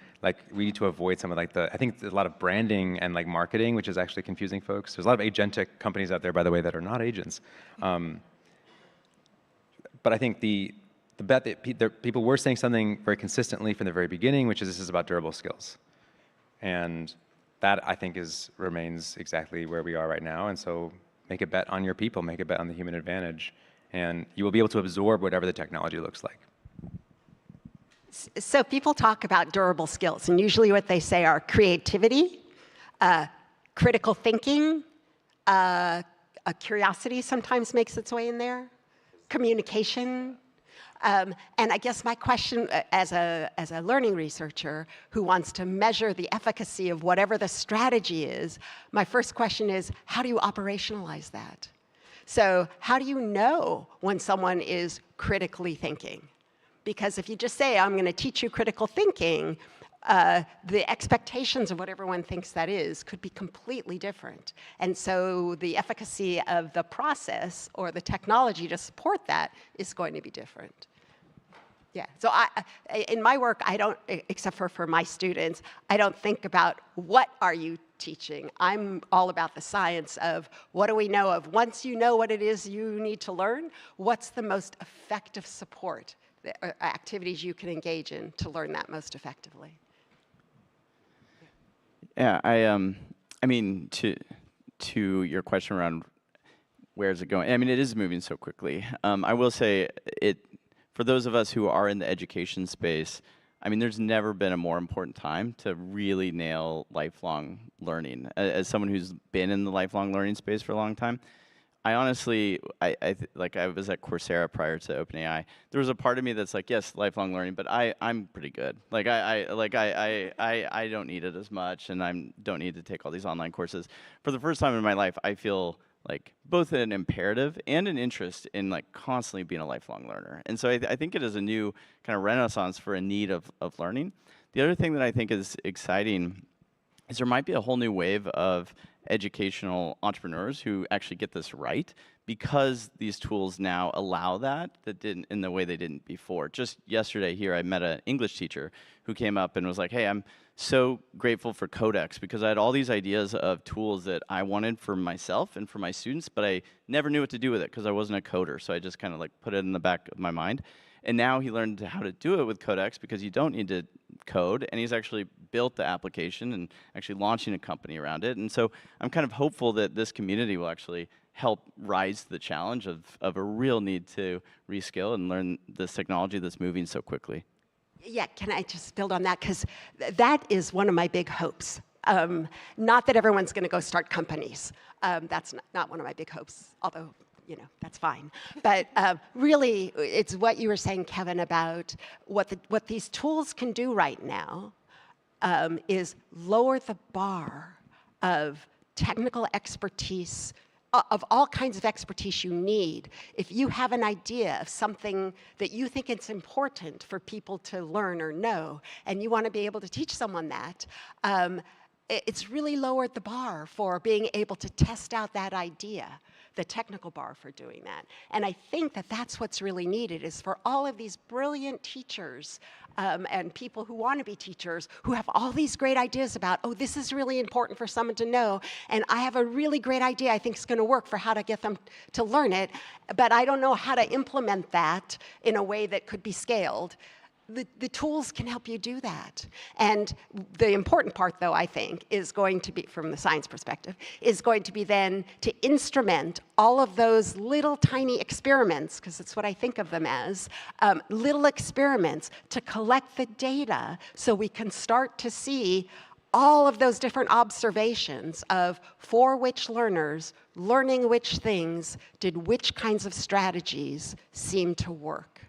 we need to avoid some of I think there's a lot of branding and marketing, which is actually confusing folks. There's a lot of agentic companies out there, by the way, that are not agents. But I think the bet that people were saying something very consistently from the very beginning, which is this is about durable skills. And that, I think, remains exactly where we are right now. And so make a bet on your people, make a bet on the human advantage, and you will be able to absorb whatever the technology looks like. So people talk about durable skills, and usually what they say are creativity, critical thinking, a curiosity sometimes makes its way in there, communication. And I guess my question as a learning researcher who wants to measure the efficacy of whatever the strategy is, my first question is, how do you operationalize that? So how do you know when someone is critically thinking? Because if you just say, I'm going to teach you critical thinking, the expectations of what everyone thinks that is could be completely different. And so the efficacy of the process or the technology to support that is going to be different. Yeah, so in my work, I don't, except for my students, I don't think about what are you teaching. I'm all about the science of what do we know of. Once you know what it is you need to learn, what's the most effective support, the activities you can engage in to learn that most effectively. Yeah, I mean, to your question around where's it going? I mean, it is moving so quickly. I will say for those of us who are in the education space, I mean, there's never been a more important time to really nail lifelong learning. As someone who's been in the lifelong learning space for a long time, I honestly, I was at Coursera prior to OpenAI. There was a part of me that's like, yes, lifelong learning, but I'm pretty good. Like I don't need it as much, and I don't need to take all these online courses. For the first time in my life, I feel like both an imperative and an interest in constantly being a lifelong learner. And so I think it is a new kind of renaissance for a need of learning. The other thing that I think is exciting is there might be a whole new wave of educational entrepreneurs who actually get this right because these tools now allow that didn't in the way they didn't before. Just yesterday here, I met an English teacher who came up and was like, hey, I'm so grateful for Codex because I had all these ideas of tools that I wanted for myself and for my students, but I never knew what to do with it because I wasn't a coder. So I just kind of put it in the back of my mind. And now he learned how to do it with Codex because you don't need to code, and he's actually built the application and actually launching a company around it. And so I'm kind of hopeful that this community will actually help rise to the challenge of a real need to reskill and learn this technology that's moving so quickly. Yeah, can I just build on that? Because that is one of my big hopes. Not that everyone's going to go start companies. That's not one of my big hopes, although that's fine. But really, it's what you were saying, Kevin, about what these tools can do right now is lower the bar of technical expertise, of all kinds of expertise you need. If you have an idea of something that you think it's important for people to learn or know, and you want to be able to teach someone that, it's really lowered the bar for being able to test out that idea, the technical bar for doing that. And I think that that's what's really needed is for all of these brilliant teachers and people who want to be teachers who have all these great ideas about, oh, this is really important for someone to know, and I have a really great idea I think is going to work for how to get them to learn it, but I don't know how to implement that in a way that could be scaled. The tools can help you do that. And the important part, though, I think, is going to be, from the science perspective, is going to be then to instrument all of those little tiny experiments, because it's what I think of them as, little experiments to collect the data so we can start to see all of those different observations of for which learners, learning which things, did which kinds of strategies seem to work.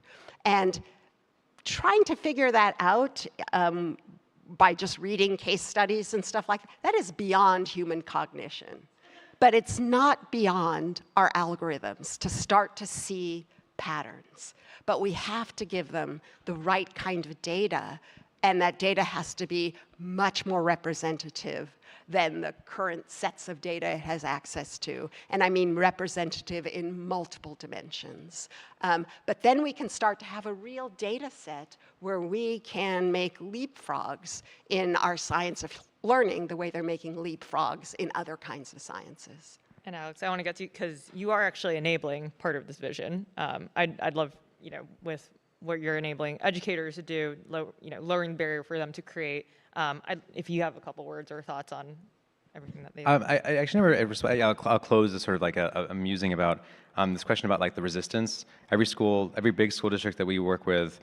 And trying to figure that out by just reading case studies and stuff like that, that is beyond human cognition. But it's not beyond our algorithms to start to see patterns. But we have to give them the right kind of data, and that data has to be much more representative than the current sets of data it has access to. And I mean representative in multiple dimensions. But then we can start to have a real data set where we can make leapfrogs in our science of learning the way they're making leapfrogs in other kinds of sciences. And Alex, I want to get to you because you are actually enabling part of this vision. I'd love, with what you're enabling educators to do, lowering the barrier for them to create. If you have a couple words or thoughts on everything that they. I actually never. I'll close this sort of like a musing about this question about like the resistance. Every big school district that we work with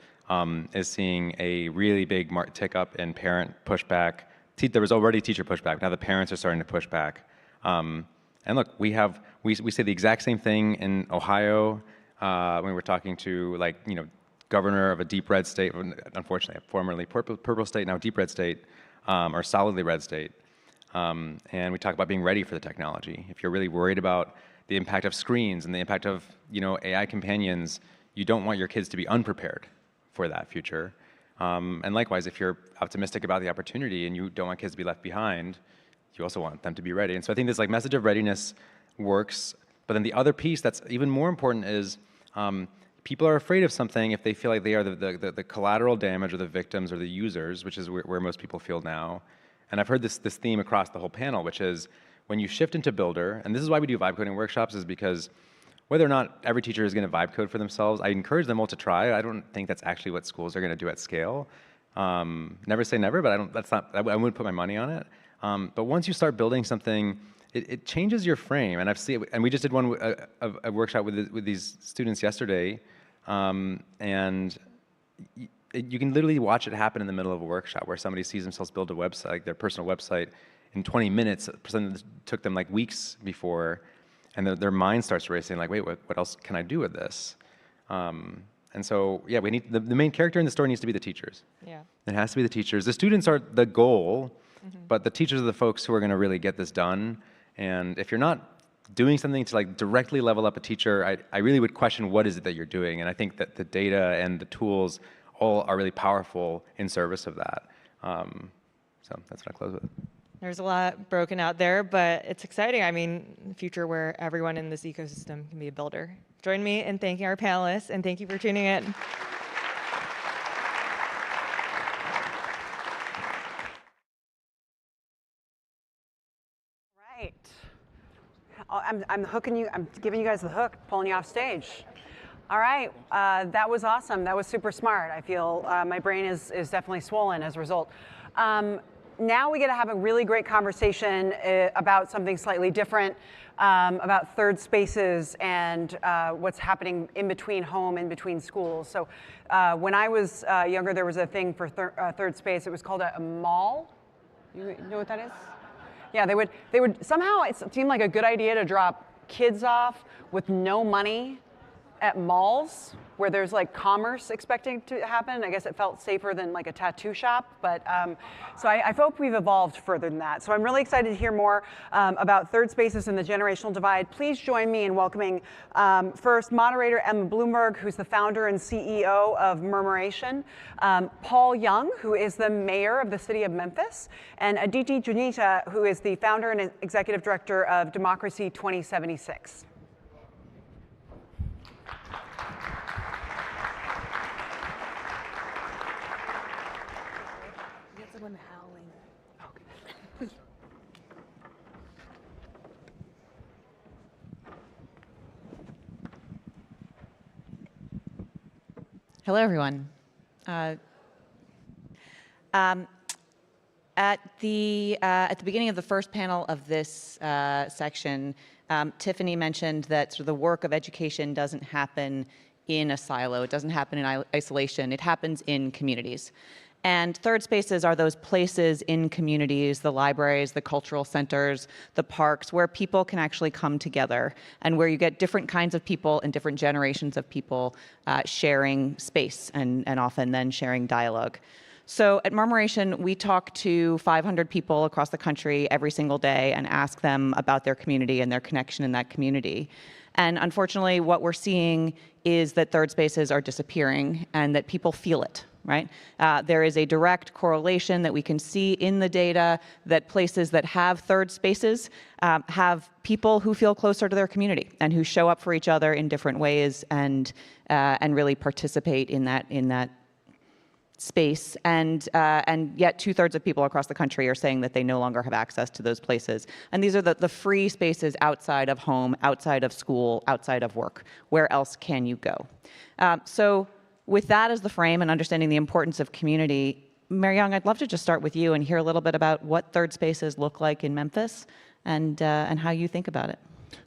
is seeing a really big tick up in parent pushback. There was already teacher pushback. Now the parents are starting to push back. And look, we say the exact same thing in Ohio when we're talking to governor of a deep red state, unfortunately, formerly purple state, now deep red state, or solidly red state. And we talk about being ready for the technology. If you're really worried about the impact of screens and the impact of AI companions, you don't want your kids to be unprepared for that future. And likewise, if you're optimistic about the opportunity and you don't want kids to be left behind, you also want them to be ready. And so I think this message of readiness works. But then the other piece that's even more important is people are afraid of something if they feel like they are the collateral damage or the victims or the users, which is where most people feel now. And I've heard this theme across the whole panel, which is when you shift into Builder, and this is why we do vibe coding workshops, is because whether or not every teacher is going to vibe code for themselves, I encourage them all to try. I don't think that's actually what schools are going to do at scale. Never say never, but I wouldn't put my money on it. But once you start building something, it changes your frame. And and we just did a workshop with these students yesterday, and you can literally watch it happen in the middle of a workshop where somebody sees themselves build a website, their personal website, in 20 minutes. Something that took them like weeks before, and their mind starts racing, like, wait, what else can I do with this? And so, yeah, we need the main character in the story needs to be the teachers. Yeah. It has to be the teachers. The students are the goal, but the teachers are the folks who are going to really get this done. And if you're not doing something to directly level up a teacher, I really would question what is it that you're doing. And I think that the data and the tools all are really powerful in service of that. So that's what I close with. There's a lot broken out there, but it's exciting. I mean, the future where everyone in this ecosystem can be a builder. Join me in thanking our panelists, and thank you for tuning in. Right. I'm hooking you. I'm giving you guys the hook, pulling you off stage. All right. That was awesome. That was super smart. I feel my brain is definitely swollen as a result. Now we get to have a really great conversation about something slightly different, about third spaces and what's happening in between home, in between schools. So when I was younger, there was a thing for third space. It was called a mall. You know what that is? Yeah, they would somehow, it seemed like a good idea to drop kids off with no money at malls where there's commerce expecting to happen. I guess it felt safer than a tattoo shop, but so I hope we've evolved further than that. So I'm really excited to hear more about third spaces and the generational divide. Please join me in welcoming first moderator Emma Bloomberg, who's the founder and CEO of Murmuration, Paul Young, who is the mayor of the city of Memphis, and Aditi Junita, who is the founder and executive director of Democracy 2076. Hello, everyone. At the beginning of the first panel of this section, Tiffany mentioned that sort of the work of education doesn't happen in a silo. It doesn't happen in isolation. It happens in communities. And third spaces are those places in communities, the libraries, the cultural centers, the parks, where people can actually come together and where you get different kinds of people and different generations of people sharing space and often then sharing dialogue. So at Murmuration, we talk to 500 people across the country every single day and ask them about their community and their connection in that community. And unfortunately, what we're seeing is that third spaces are disappearing and that people feel it, right? There is a direct correlation that we can see in the data that places that have third spaces have people who feel closer to their community and who show up for each other in different ways and really participate in that space, and yet 2/3 of people across the country are saying that they no longer have access to those places. And these are the free spaces outside of home, outside of school, outside of work. Where else can you go? So with that as the frame and understanding the importance of community, Mary Young, I'd love to just start with you and hear a little bit about what third spaces look like in Memphis and how you think about it.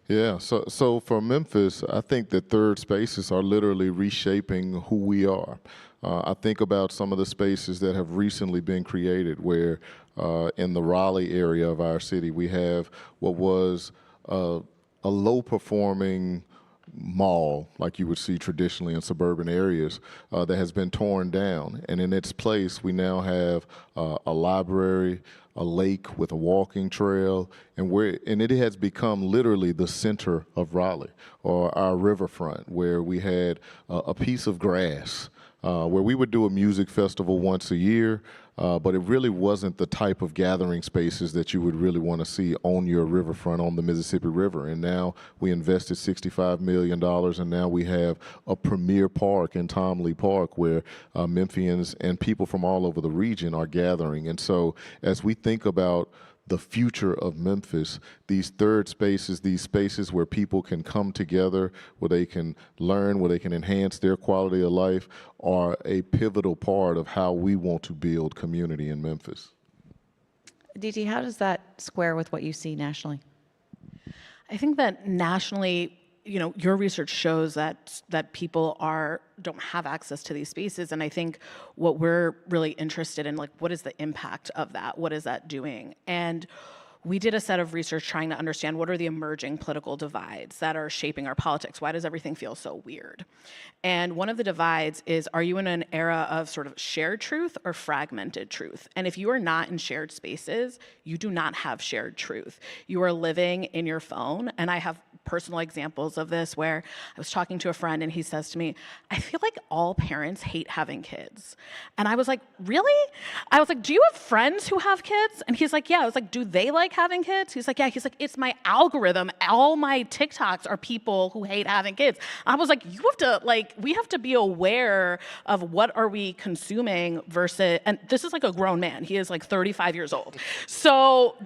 Yeah, so for Memphis, I think that third spaces are literally reshaping who we are. I think about some of the spaces that have recently been created where in the Raleigh area of our city, we have what was a low-performing mall, like you would see traditionally in suburban areas, that has been torn down. And in its place, we now have a library, a lake with a walking trail, and it has become literally the center of Raleigh, or our riverfront, where we had a piece of grass, where we would do a music festival once a year, but it really wasn't the type of gathering spaces that you would really want to see on your riverfront on the Mississippi River. And now we invested $65 million, and now we have a premier park in Tom Lee Park where Memphians and people from all over the region are gathering. And so as we think about the future of Memphis, these third spaces, these spaces where people can come together, where they can learn, where they can enhance their quality of life, are a pivotal part of how we want to build community in Memphis. DT, how does that square with what you see nationally? I think that nationally, your research shows that people don't have access to these spaces, and I think what we're really interested in, what is the impact of that? What is that doing? And we did a set of research trying to understand what are the emerging political divides that are shaping our politics. Why does everything feel so weird? And one of the divides is, are you in an era of sort of shared truth or fragmented truth? And if you are not in shared spaces, you do not have shared truth. You are living in your phone, and I have personal examples of this where I was talking to a friend and he says to me, I feel like all parents hate having kids. And I was like, really? I was like, do you have friends who have kids? And he's like, yeah. I was like, do they like having kids? He's like, yeah. He's like, it's my algorithm. All my TikToks are people who hate having kids. I was like, we have to be aware of what are we consuming versus, and this is like a grown man. He is like 35 years old. So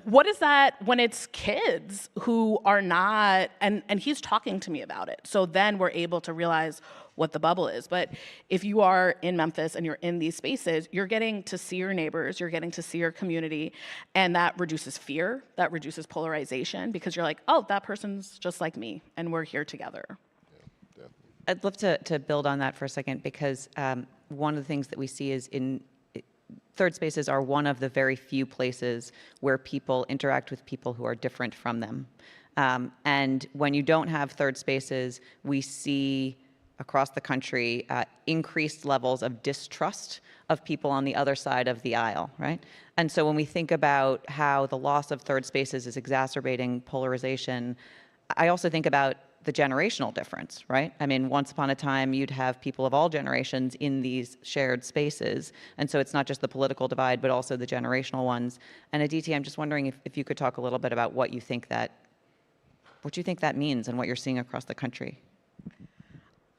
what is that when it's kids who are not, and he's talking to me about it. So then we're able to realize what the bubble is. But if you are in Memphis and you're in these spaces, you're getting to see your neighbors, you're getting to see your community, and that reduces fear, that reduces polarization, because you're like, oh, that person's just like me, and we're here together. Yeah, I'd love to build on that for a second, because one of the things that we see is third spaces are one of the very few places where people interact with people who are different from them. And when you don't have third spaces, we see across the country increased levels of distrust of people on the other side of the aisle, right? And so when we think about how the loss of third spaces is exacerbating polarization, I also think about the generational difference, right? I mean, once upon a time, you'd have people of all generations in these shared spaces. And so it's not just the political divide, but also the generational ones. And Aditi, I'm just wondering if you could talk a little bit about what you think that means and what you're seeing across the country.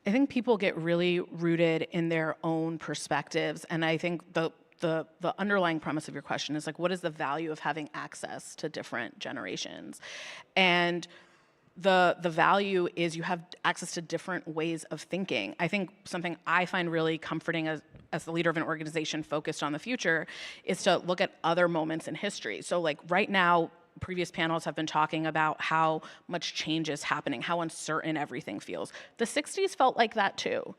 I think people get really rooted in their own perspectives, and I think the underlying premise of your question is what is the value of having access to different generations? And the value is you have access to different ways of thinking. I think something I find really comforting as the leader of an organization focused on the future is to look at other moments in history. So right now, previous panels have been talking about how much change is happening, how uncertain everything feels. The 60s felt like that too.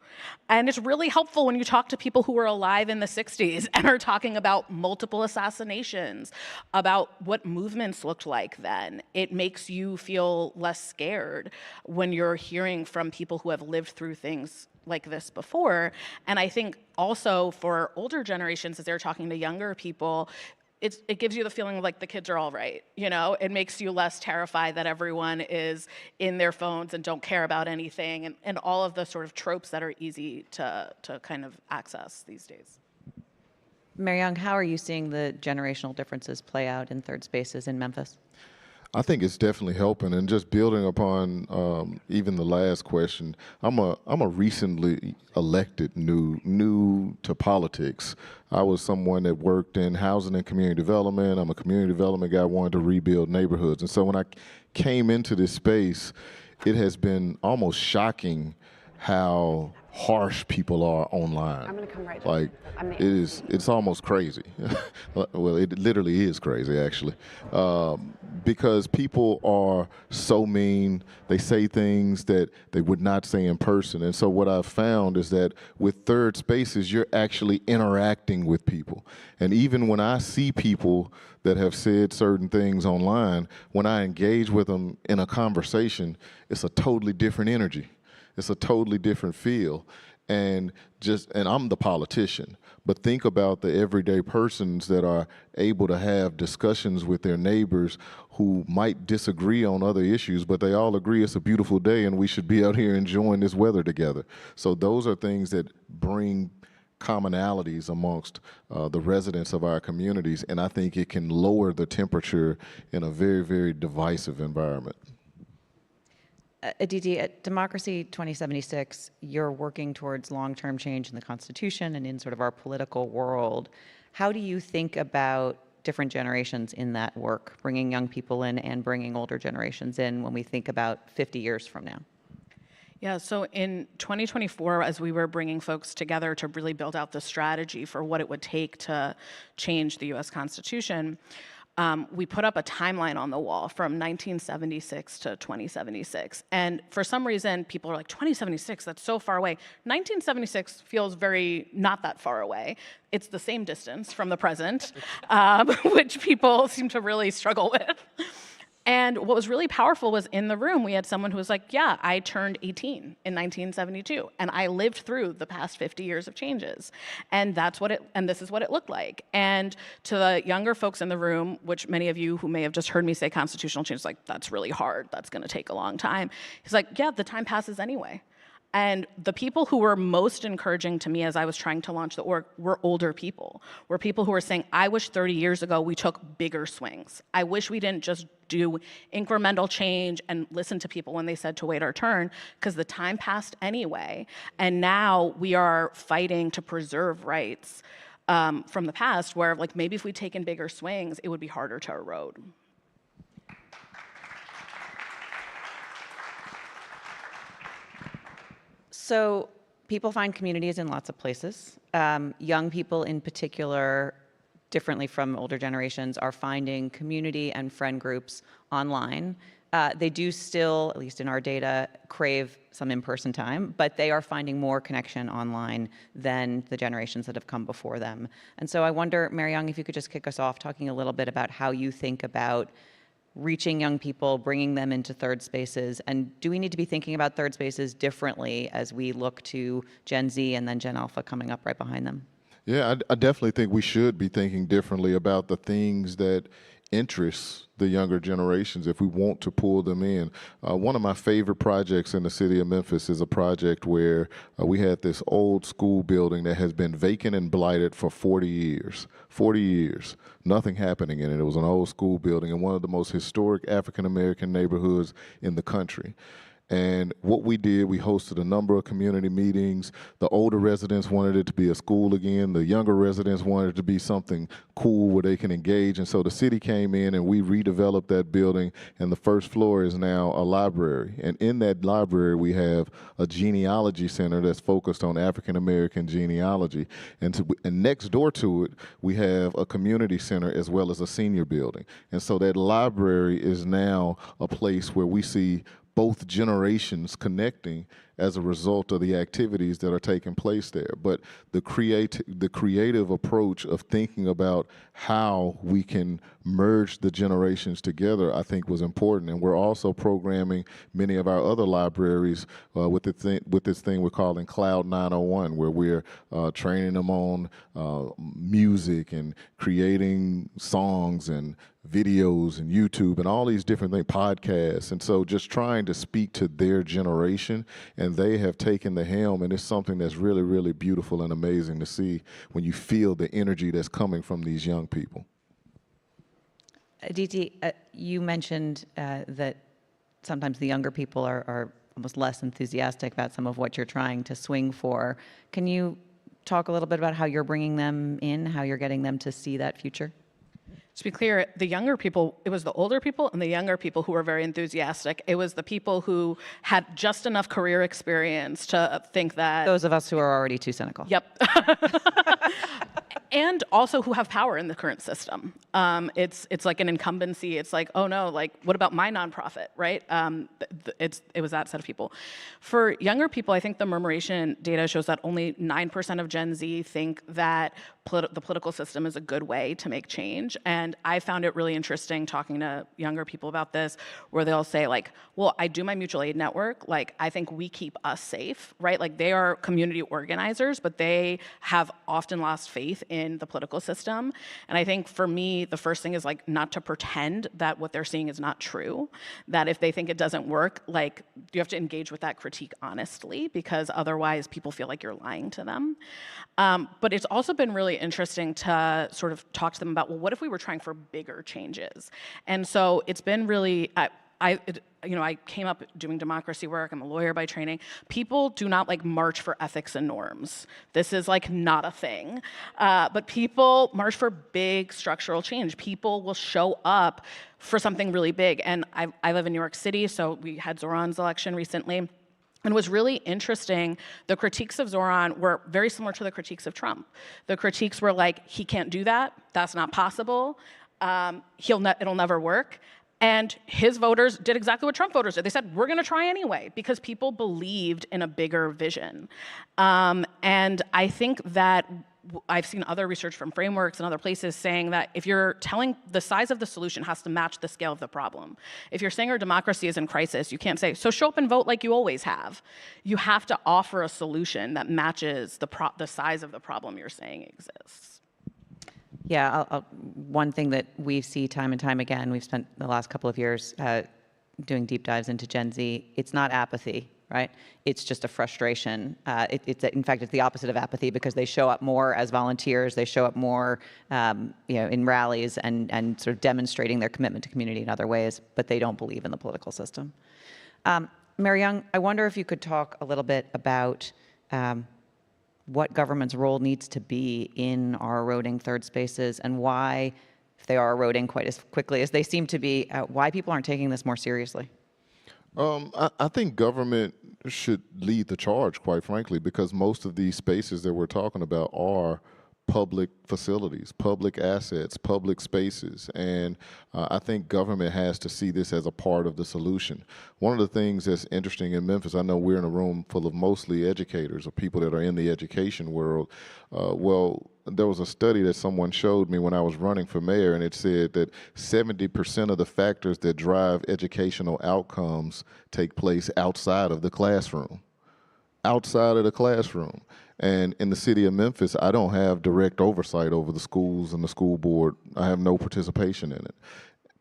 And it's really helpful when you talk to people who were alive in the 60s and are talking about multiple assassinations, about what movements looked like then. It makes you feel less scared when you're hearing from people who have lived through things like this before. And I think also for older generations, as they're talking to younger people, it gives you the feeling like the kids are all right, you know? It makes you less terrified that everyone is in their phones and don't care about anything, and all of the sort of tropes that are easy to kind of access these days. Mary Young, how are you seeing the generational differences play out in third spaces in Memphis? I think it's definitely helping, and just building upon even the last question. I'm a recently elected new to politics. I was someone that worked in housing and community development. I'm a community development guy, wanted to rebuild neighborhoods, and so when I came into this space, it has been almost shocking how harsh people are online. I'm gonna come right like it's almost crazy. Well, it literally is crazy, actually, because people are so mean. They say things that they would not say in person. And so what I've found is that with third spaces, you're actually interacting with people. And even when I see people that have said certain things online, when I engage with them in a conversation, it's a totally different energy. It's a totally different feel. And I'm the politician, but think about the everyday persons that are able to have discussions with their neighbors who might disagree on other issues, but they all agree it's a beautiful day and we should be out here enjoying this weather together. So those are things that bring commonalities amongst the residents of our communities, and I think it can lower the temperature in a very, very divisive environment. Aditi, at Democracy 2076, you're working towards long-term change in the Constitution and in sort of our political world. How do you think about different generations in that work, bringing young people in and bringing older generations in when we think about 50 years from now? Yeah, so in 2024, as we were bringing folks together to really build out the strategy for what it would take to change the US Constitution, we put up a timeline on the wall from 1976 to 2076. And for some reason, people are like, 2076, that's so far away. 1976 feels very not that far away. It's the same distance from the present, which people seem to really struggle with. And what was really powerful was in the room, we had someone who was like, yeah, I turned 18 in 1972, and I lived through the past 50 years of changes. And this is what it looked like. And to the younger folks in the room, which many of you who may have just heard me say constitutional change, like, that's really hard, that's gonna take a long time. He's like, yeah, the time passes anyway. And the people who were most encouraging to me as I was trying to launch the org were older people, were people who were saying, I wish 30 years ago we took bigger swings. I wish we didn't just do incremental change and listen to people when they said to wait our turn, because the time passed anyway. And now we are fighting to preserve rights from the past, where like maybe if we'd taken bigger swings, it would be harder to erode. So people find communities in lots of places. Young people in particular, differently from older generations, are finding community and friend groups online. They do still, at least in our data, crave some in-person time, but they are finding more connection online than the generations that have come before them. And so I wonder, Mary Young, if you could just kick us off talking a little bit about how you think about reaching young people, bringing them into third spaces, and do we need to be thinking about third spaces differently as we look to Gen Z and then Gen Alpha coming up right behind them? Yeah, I definitely think we should be thinking differently about the things that interest the younger generations if we want to pull them in. One of my favorite projects in the city of Memphis is a project where we had this old school building that has been vacant and blighted for 40 years. 40 years, nothing happening in it. It was an old school building in one of the most historic African-American neighborhoods in the country. And what we did, we hosted a number of community meetings. The older residents wanted it to be a school again. The younger residents wanted it to be something cool where they can engage. And so the city came in and we redeveloped that building, and the first floor is now a library. And in that library, we have a genealogy center that's focused on African American genealogy. And next door to it, we have a community center as well as a senior building. And so that library is now a place where we see both generations connecting as a result of the activities that are taking place there. But the creative approach of thinking about how we can merge the generations together, I think, was important. And we're also programming many of our other libraries with this thing we're calling Cloud 901, where we're training them on music and creating songs and videos and YouTube and all these different things, podcasts. And so just trying to speak to their generation, and they have taken the helm, and it's something that's really, really beautiful and amazing to see when you feel the energy that's coming from these young people. Aditi, you mentioned that sometimes the younger people are almost less enthusiastic about some of what you're trying to swing for. Can you talk a little bit about how you're bringing them in, how you're getting them to see that future? To be clear, the younger people, it was the older people and the younger people who were very enthusiastic. It was the people who had just enough career experience to think that... Those of us who are already too cynical. Yep. And also who have power in the current system. It's like an incumbency. It's like, oh no, like what about my nonprofit, right? It was that set of people. For younger people, I think the murmuration data shows that only 9% of Gen Z think that the political system is a good way to make change. And I found it really interesting talking to younger people about this, where they'll say like, well, I do my mutual aid network. Like, I think we keep us safe, right? Like they are community organizers, but they have often lost faith in the political system. And I think for me, the first thing is like not to pretend that what they're seeing is not true, that if they think it doesn't work, like you have to engage with that critique honestly, because otherwise people feel like you're lying to them. But it's also been really interesting to sort of talk to them about, well, what if we were trying for bigger changes? And so it's been really, I came up doing democracy work. I'm a lawyer by training. People do not like march for ethics and norms. This is like not a thing. But people march for big structural change. People will show up for something really big. And I live in New York City, so we had Zoran's election recently. And it was really interesting. The critiques of Zoran were very similar to the critiques of Trump. The critiques were like, he can't do that. That's not possible. It'll never work. And his voters did exactly what Trump voters did. They said, we're going to try anyway, because people believed in a bigger vision. And I think that I've seen other research from frameworks and other places saying that if you're telling the size of the solution has to match the scale of the problem. If you're saying our democracy is in crisis, you can't say, so show up and vote like you always have. You have to offer a solution that matches the size of the problem you're saying exists. Yeah, one thing that we see time and time again, we've spent the last couple of years doing deep dives into Gen Z, it's not apathy, right? It's just a frustration. In fact, it's the opposite of apathy, because they show up more as volunteers, they show up more in rallies and sort of demonstrating their commitment to community in other ways, but they don't believe in the political system. Mary Young, I wonder if you could talk a little bit about what government's role needs to be in our eroding third spaces, and why, if they are eroding quite as quickly as they seem to be, why people aren't taking this more seriously. I think government should lead the charge, quite frankly, because most of these spaces that we're talking about are public facilities, public assets, public spaces, and I think government has to see this as a part of the solution. One of the things that's interesting in Memphis, I know we're in a room full of mostly educators or people that are in the education world. Well, there was a study that someone showed me when I was running for mayor, and it said that 70% of the factors that drive educational outcomes take place outside of the classroom. Outside of the classroom. And in the city of Memphis, I don't have direct oversight over the schools and the school board. I have no participation in it.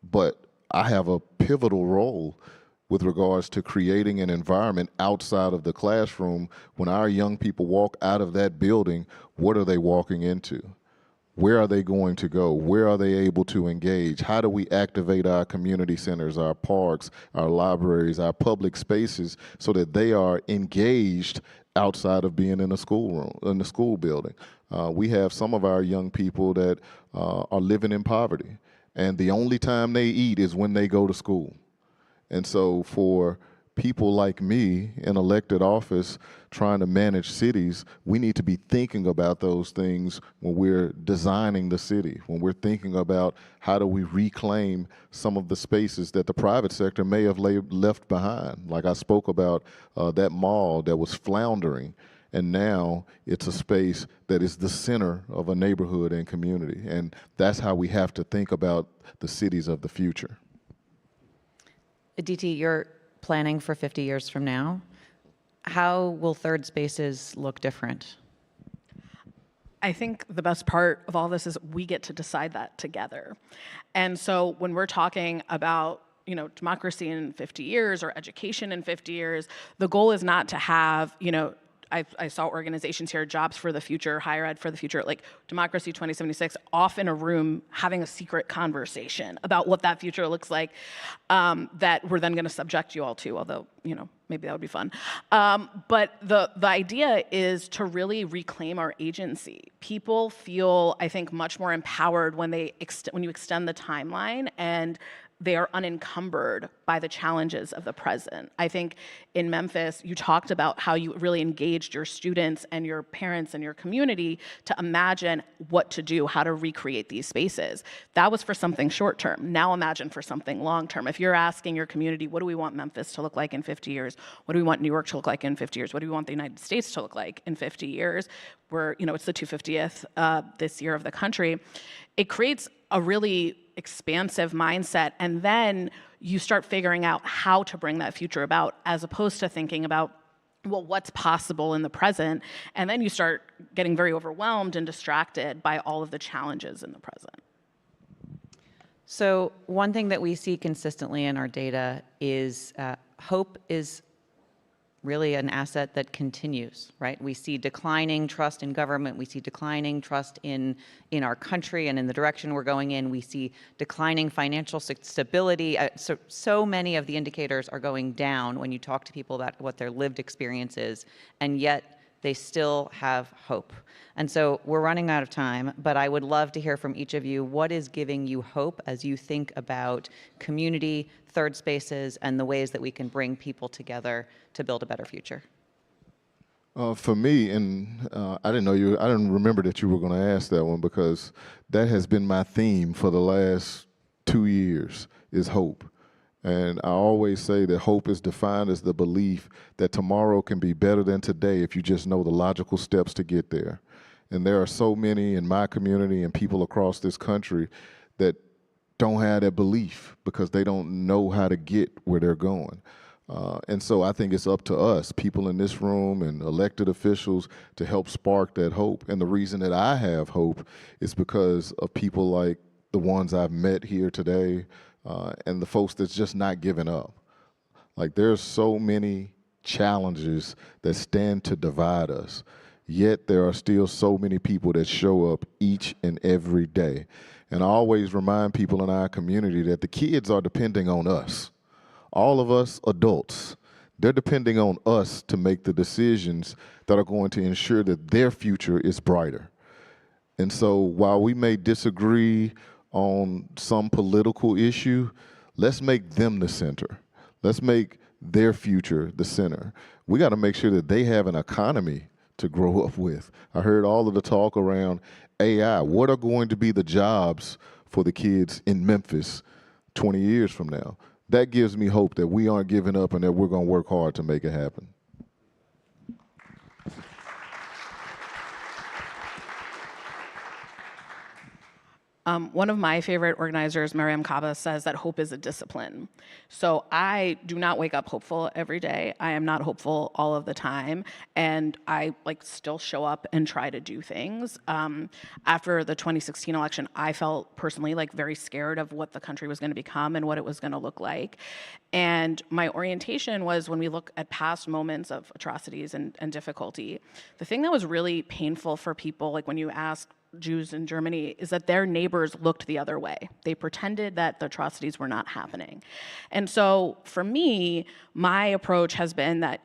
But I have a pivotal role with regards to creating an environment outside of the classroom. When our young people walk out of that building, what are they walking into? Where are they going to go? Where are they able to engage? How do we activate our community centers, our parks, our libraries, our public spaces so that they are engaged outside of being in a schoolroom, in the school building? We have some of our young people that are living in poverty, and the only time they eat is when they go to school. And so for people like me in elected office trying to manage cities, we need to be thinking about those things when we're designing the city, when we're thinking about how do we reclaim some of the spaces that the private sector may have left behind. Like I spoke about that mall that was floundering, and now it's a space that is the center of a neighborhood and community. And that's how we have to think about the cities of the future. Aditi, you're planning for 50 years from now. How will third spaces look different? I think the best part of all this is we get to decide that together. And so when we're talking about democracy in 50 years or education in 50 years, the goal is not to have, I saw organizations here, Jobs for the Future, Higher Ed for the Future, like Democracy 2076, off in a room having a secret conversation about what that future looks like that we're then going to subject you all to, although, maybe that would be fun. But the idea is to really reclaim our agency. People feel, I think, much more empowered when when you extend the timeline and they are unencumbered by the challenges of the present. I think in Memphis, you talked about how you really engaged your students and your parents and your community to imagine what to do, how to recreate these spaces. That was for something short term. Now imagine for something long term. If you're asking your community, what do we want Memphis to look like in 50 years? What do we want New York to look like in 50 years? What do we want the United States to look like in 50 years? Where, it's the 250th this year of the country. It creates a really expansive mindset, and then you start figuring out how to bring that future about, as opposed to thinking about, well, what's possible in the present, and then you start getting very overwhelmed and distracted by all of the challenges in the present. So one thing that we see consistently in our data is hope is really an asset that continues, right? We see declining trust in government. We see declining trust in our country and in the direction we're going in. We see declining financial stability. So many of the indicators are going down when you talk to people about what their lived experience is, and yet they still have hope. And so we're running out of time, but I would love to hear from each of you, what is giving you hope as you think about community, third spaces, and the ways that we can bring people together to build a better future? For me, and I didn't remember that you were going to ask that one, because that has been my theme for the last 2 years, is hope. And I always say that hope is defined as the belief that tomorrow can be better than today if you just know the logical steps to get there. And there are so many in my community and people across this country that don't have that belief because they don't know how to get where they're going. And so I think it's up to us, people in this room and elected officials, to help spark that hope. And the reason that I have hope is because of people like the ones I've met here today, and the folks that's just not giving up. Like, there's so many challenges that stand to divide us, yet there are still so many people that show up each and every day. And I always remind people in our community that the kids are depending on us. All of us adults, they're depending on us to make the decisions that are going to ensure that their future is brighter. And so while we may disagree on some political issue, let's make them the center. Let's make their future the center. We got to make sure that they have an economy to grow up with. I heard all of the talk around AI. What are going to be the jobs for the kids in Memphis 20 years from now? That gives me hope that we aren't giving up and that we're going to work hard to make it happen. One of my favorite organizers, Mariam Kaba, says that hope is a discipline. So I do not wake up hopeful every day. I am not hopeful all of the time. And I still show up and try to do things. After the 2016 election, I felt personally very scared of what the country was going to become and what it was going to look like. And my orientation was, when we look at past moments of atrocities and difficulty, the thing that was really painful for people, like when you ask Jews in Germany is that their neighbors looked the other way. They pretended that the atrocities were not happening. And so for me, my approach has been that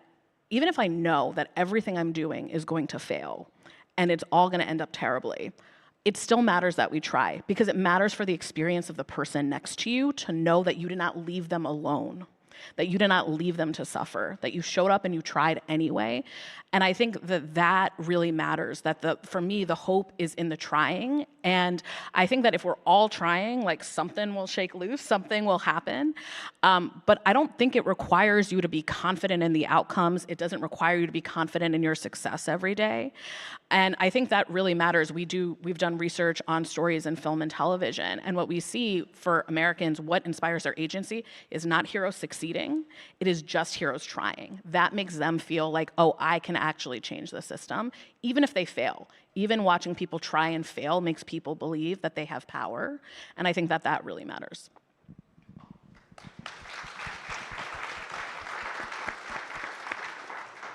even if I know that everything I'm doing is going to fail and it's all going to end up terribly, it still matters that we try, because it matters for the experience of the person next to you to know that you did not leave them alone, that you did not leave them to suffer, that you showed up and you tried anyway. And I think that that really matters, that for me, the hope is in the trying. And I think that if we're all trying, like something will shake loose, something will happen. But I don't think it requires you to be confident in the outcomes. It doesn't require you to be confident in your success every day. And I think that really matters. We've done research on stories in film and television. And what we see for Americans, what inspires their agency is not heroes succeeding. It is just heroes trying. That makes them feel like, oh, I can actually change the system, even if they fail. Even watching people try and fail makes people believe that they have power. And I think that that really matters.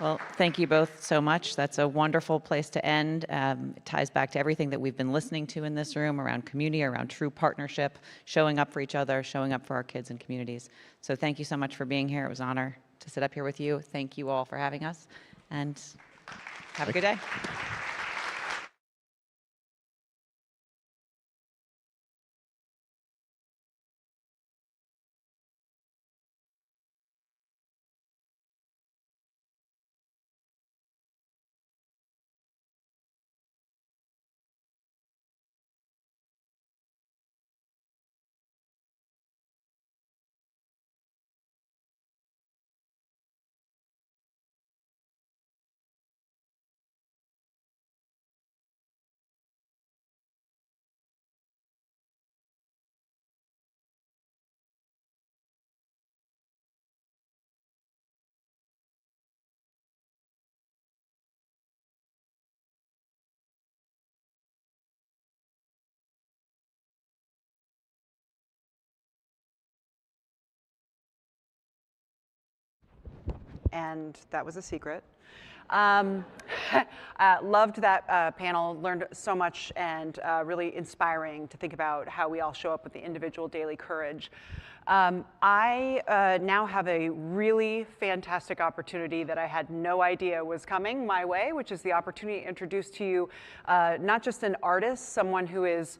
Well, thank you both so much. That's a wonderful place to end. It ties back to everything that we've been listening to in this room around community, around true partnership, showing up for each other, showing up for our kids and communities. So thank you so much for being here. It was an honor to sit up here with you. Thank you all for having us, and have a good day. And that was a secret. Loved that panel, learned so much, and really inspiring to think about how we all show up with the individual daily courage. I now have a really fantastic opportunity that I had no idea was coming my way, which is the opportunity to introduce to you not just an artist, someone who is,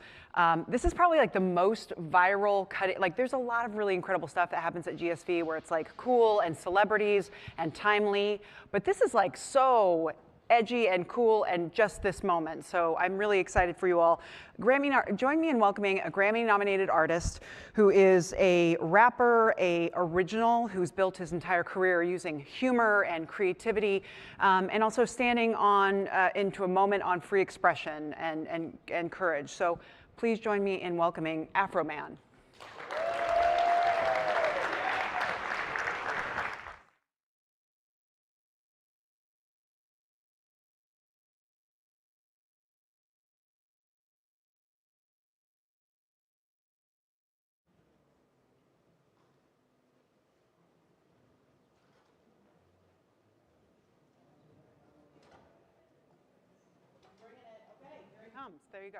this is probably like the most viral cutting, like there's a lot of really incredible stuff that happens at GSV where it's like cool and celebrities and timely, but this is like so edgy and cool and just this moment. So I'm really excited for you all. Join me in welcoming a Grammy-nominated artist who is a rapper, a original, who's built his entire career using humor and creativity, and also standing on into a moment on free expression and courage. So please join me in welcoming Afroman. There you go.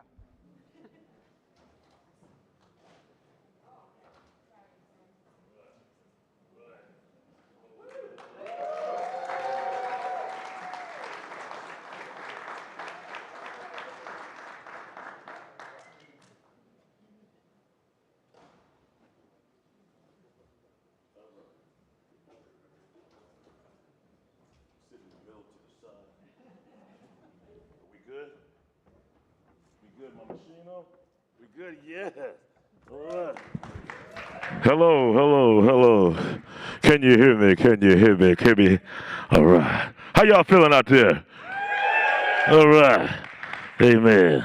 We good? Yeah. All right. Hello, hello, hello. Can you hear me? Can you hear me? Can you? All right. How y'all feeling out there? All right. Amen.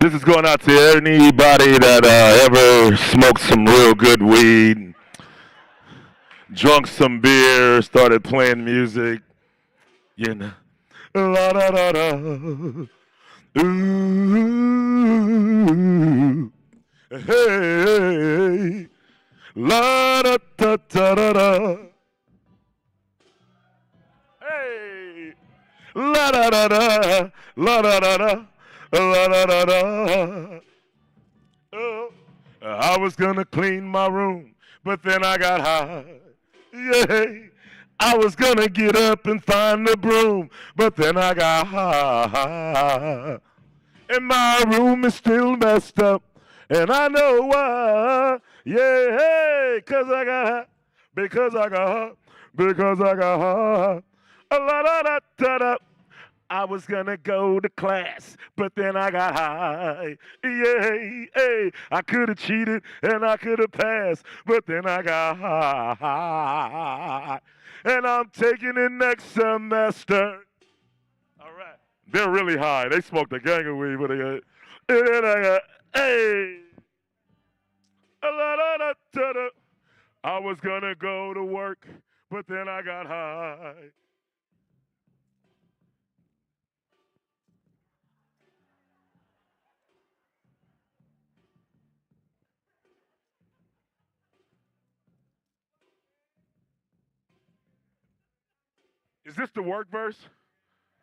This is going out to anybody that ever smoked some real good weed, drunk some beer, started playing music, you know. La da da da. Ooh, hey, la da da da da da. Hey, la da da da, la-da-da, la-da-da-da. Oh, I was gonna clean my room, but then I got high. Yeah, I was gonna get up and find the broom, but then I got high. And my room is still messed up, and I know why. Yeah, hey, 'cause I got high, because I got high, because I got high. La-da-da-da-da. I was gonna go to class, but then I got high. Yeah, hey, I could have cheated and I could have passed, but then I got high. And I'm taking it next semester. All right. They're really high. They smoked a gang of weed, but they got, and then I got, hey. La-da-da-da-da. I was gonna go to work, but then I got high. Is this the work verse?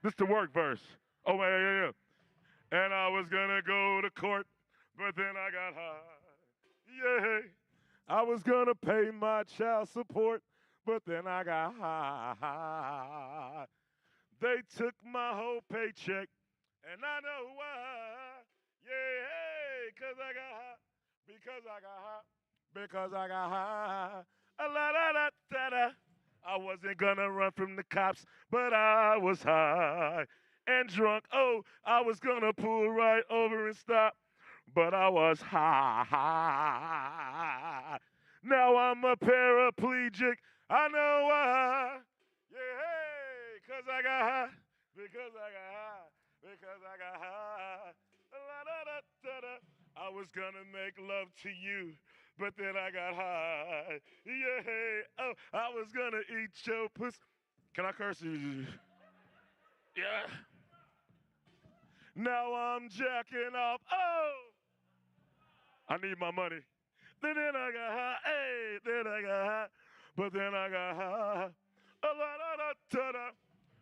This the work verse. Oh, yeah. And I was gonna go to court, but then I got high. Yeah. I was gonna pay my child support, but then I got high. They took my whole paycheck, and I know why. Yeah, 'cause I got high, because I got high, because I got high. La-da-da-da-da. I wasn't gonna run from the cops, but I was high and drunk. Oh, I was gonna pull right over and stop, but I was high. Now I'm a paraplegic. I know why. Yeah, hey, 'cause I got high, because I got high, because I got high. La-da-da-da-da. I was gonna make love to you, but then I got high. Yeah, oh, I was gonna eat your pussy. Can I curse you? Yeah. Now I'm jacking off. Oh, I need my money. Then I got high. Hey, then I got high. But then I got high. La-da-da-da-da.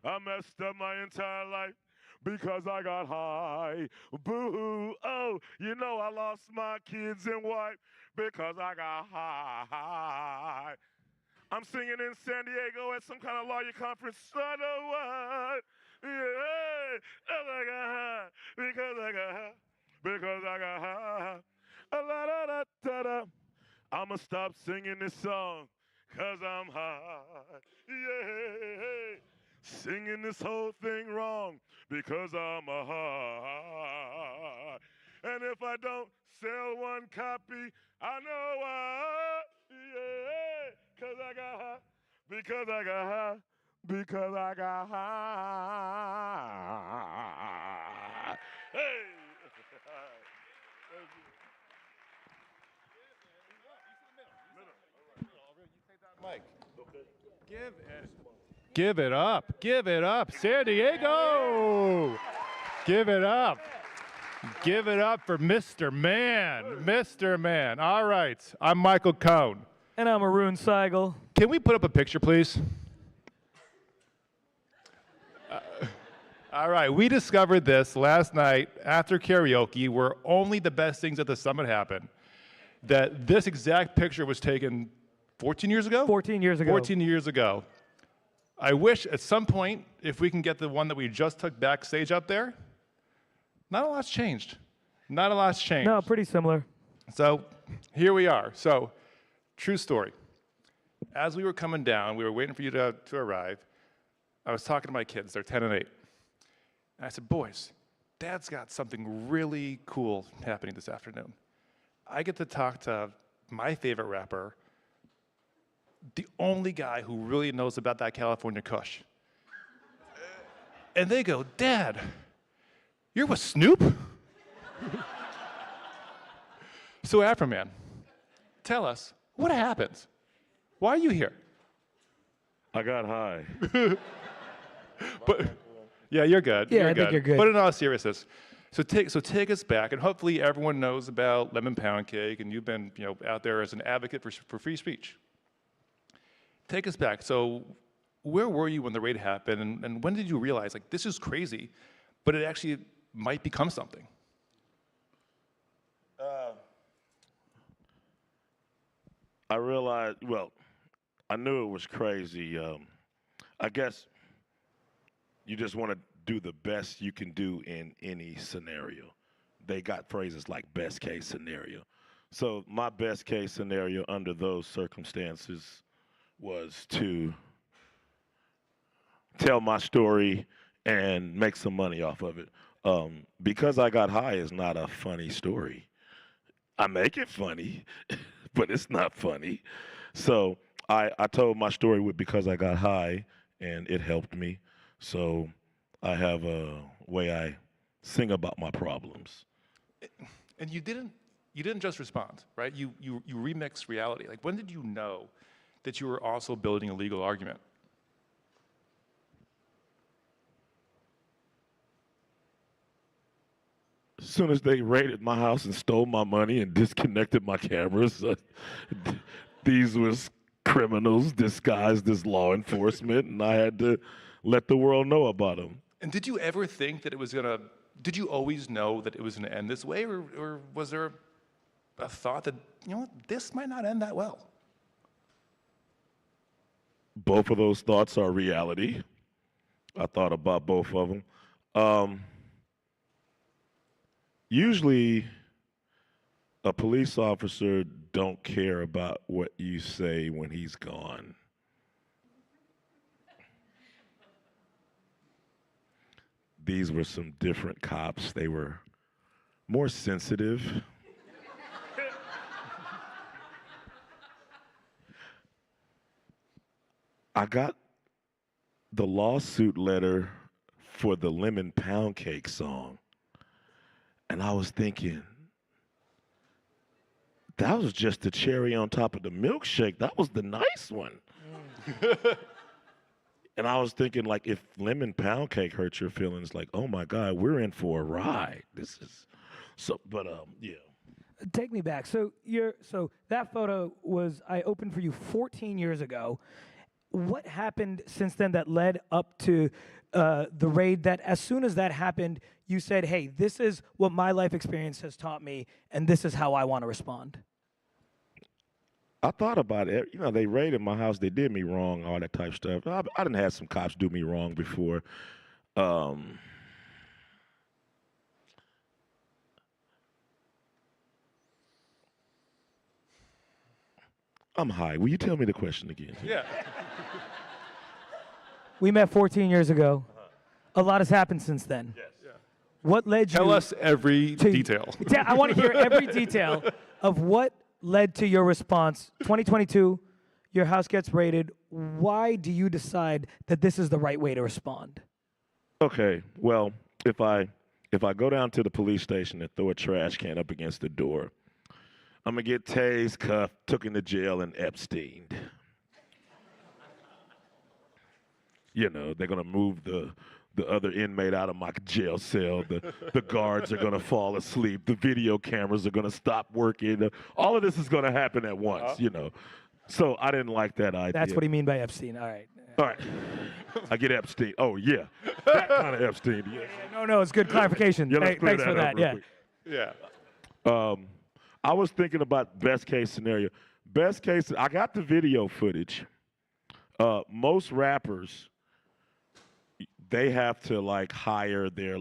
I messed up my entire life because I got high. Boo-hoo. Oh, you know I lost my kids and wife because I got high. I'm singing in San Diego at some kind of lawyer conference. I know what. Yeah, I got high because I got high. Because I got high. La-da-da-da-da. I'ma stop singing this song because I'm high. Yeah, singing this whole thing wrong because I'm a high. And if I don't sell one copy, I know why. Yeah, because I got high. Because I got high. Because I got high. Hey. Give it up. Give it up. San Diego. Give it up. Give it up for Mr. Man. Mr. Man. All right. I'm Michael Cohn. And I'm Arun Seigel. Can we put up a picture, please? All right. We discovered this last night after karaoke, where only the best things at the summit happen, that this exact picture was taken 14 years ago? 14 years ago. 14 years ago. I wish at some point, if we can get the one that we just took backstage up there, not a lot's changed. Not a lot's changed. No, pretty similar. So here we are. So, true story. As we were coming down, we were waiting for you to arrive. I was talking to my kids, they're 10 and 8. And I said, boys, Dad's got something really cool happening this afternoon. I get to talk to my favorite rapper, the only guy who really knows about that California Kush. And they go, Dad, you're with Snoop? So Afroman, tell us, what happens? Why are you here? I got high. But yeah, you're good. Yeah, I think you're good. But in all seriousness, so take us back, and hopefully everyone knows about lemon pound cake, and you've been out there as an advocate for free speech. Take us back. So where were you when the raid happened, and when did you realize, like, this is crazy, but it actually might become something? I realized, well, I knew it was crazy. I guess you just want to do the best you can do in any scenario. They got phrases like best case scenario. So my best case scenario under those circumstances was to tell my story and make some money off of it. Because I got high is not a funny story. I make it funny, but it's not funny. So I told my story with because I got high, and it helped me. So I have a way I sing about my problems. And you didn't just respond, right? You remixed reality. Like, when did you know that you were also building a legal argument? As soon as they raided my house and stole my money and disconnected my cameras, these was criminals disguised as law enforcement, and I had to let the world know about them. And did you ever think that it was gonna, did you always know that it was gonna end this way, or was there a thought that, you know what, this might not end that well? Both of those thoughts are reality. I thought about both of them. Usually, a police officer don't care about what you say when he's gone. These were some different cops. They were more sensitive. I got the lawsuit letter for the Lemon Pound Cake song. And I was thinking, that was just the cherry on top of the milkshake. That was the nice one. And I was thinking, like, if lemon pound cake hurts your feelings, like, oh my God, we're in for a ride. This is so, but yeah. Take me back. So that photo was I opened for you 14 years ago. What happened since then that led up to the raid? That as soon as that happened, you said, "Hey, this is what my life experience has taught me, and this is how I want to respond." I thought about it. You know, they raided my house. They did me wrong, all that type of stuff. I done had some cops do me wrong before. I'm high. Will you tell me the question again? Yeah. We met 14 years ago. A lot has happened since then. Yes. Yeah. What led you? Tell us every detail. I want to hear every detail of what led to your response. 2022, your house gets raided. Why do you decide that this is the right way to respond? Okay, well, if I go down to the police station and throw a trash can up against the door, I'm gonna get tased, cuffed, took into jail, and Epsteined. You know, they're gonna move the other inmate out of my jail cell. The guards are gonna fall asleep. The video cameras are gonna stop working. All of this is gonna happen at once, you know. So I didn't like that idea. That's what he mean by Epstein. All right. All right. I get Epstein. Oh, yeah. That kind of Epstein, yeah. No, it's good clarification. Yeah, let's clear Thanks for that. real Yeah. quick. Yeah. I was thinking about best case scenario. Best case, I got the video footage. Most rappers, they have to like hire their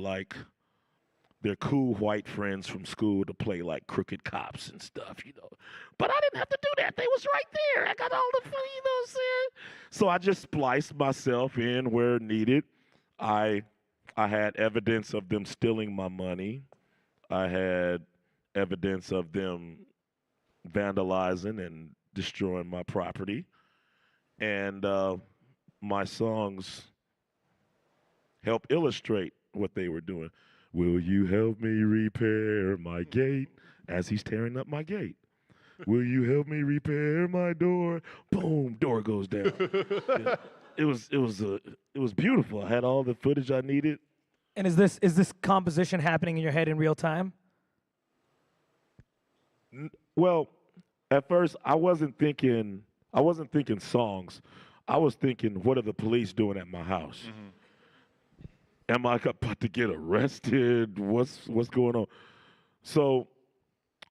cool white friends from school to play like crooked cops and stuff, you know. But I didn't have to do that. They was right there. I got all the funny, you know what I'm saying? So I just spliced myself in where needed. I had evidence of them stealing my money. I had evidence of them vandalizing and destroying my property. And my songs help illustrate what they were doing. Will you help me repair my gate as he's tearing up my gate? Will you help me repair my door? Boom, door goes down. Yeah. It was beautiful. I had all the footage I needed. And is this composition happening in your head in real time? Well, at first I wasn't thinking songs. I was thinking, what are the police doing at my house? Mm-hmm. am I about to get arrested? What's going on? So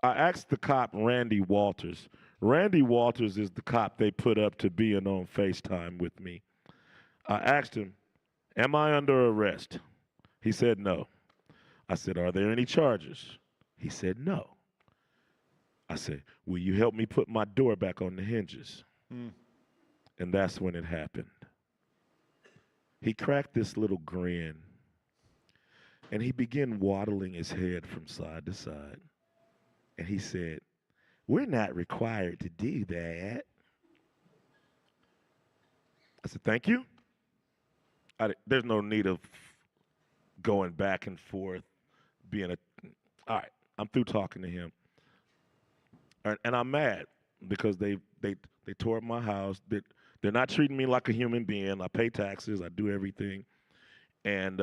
I asked the cop, Randy Walters. Randy Walters is the cop they put up to being on FaceTime with me. I asked him, am I under arrest? He said no. I said, are there any charges? He said no. I said, will you help me put my door back on the hinges? And that's when it happened. He cracked this little grin, and he began waddling his head from side to side. And he said, we're not required to do that. I said, thank you. There's no need of going back and forth, all right, I'm through talking to him. And I'm mad because they tore up my house. They're not treating me like a human being. I pay taxes. I do everything. And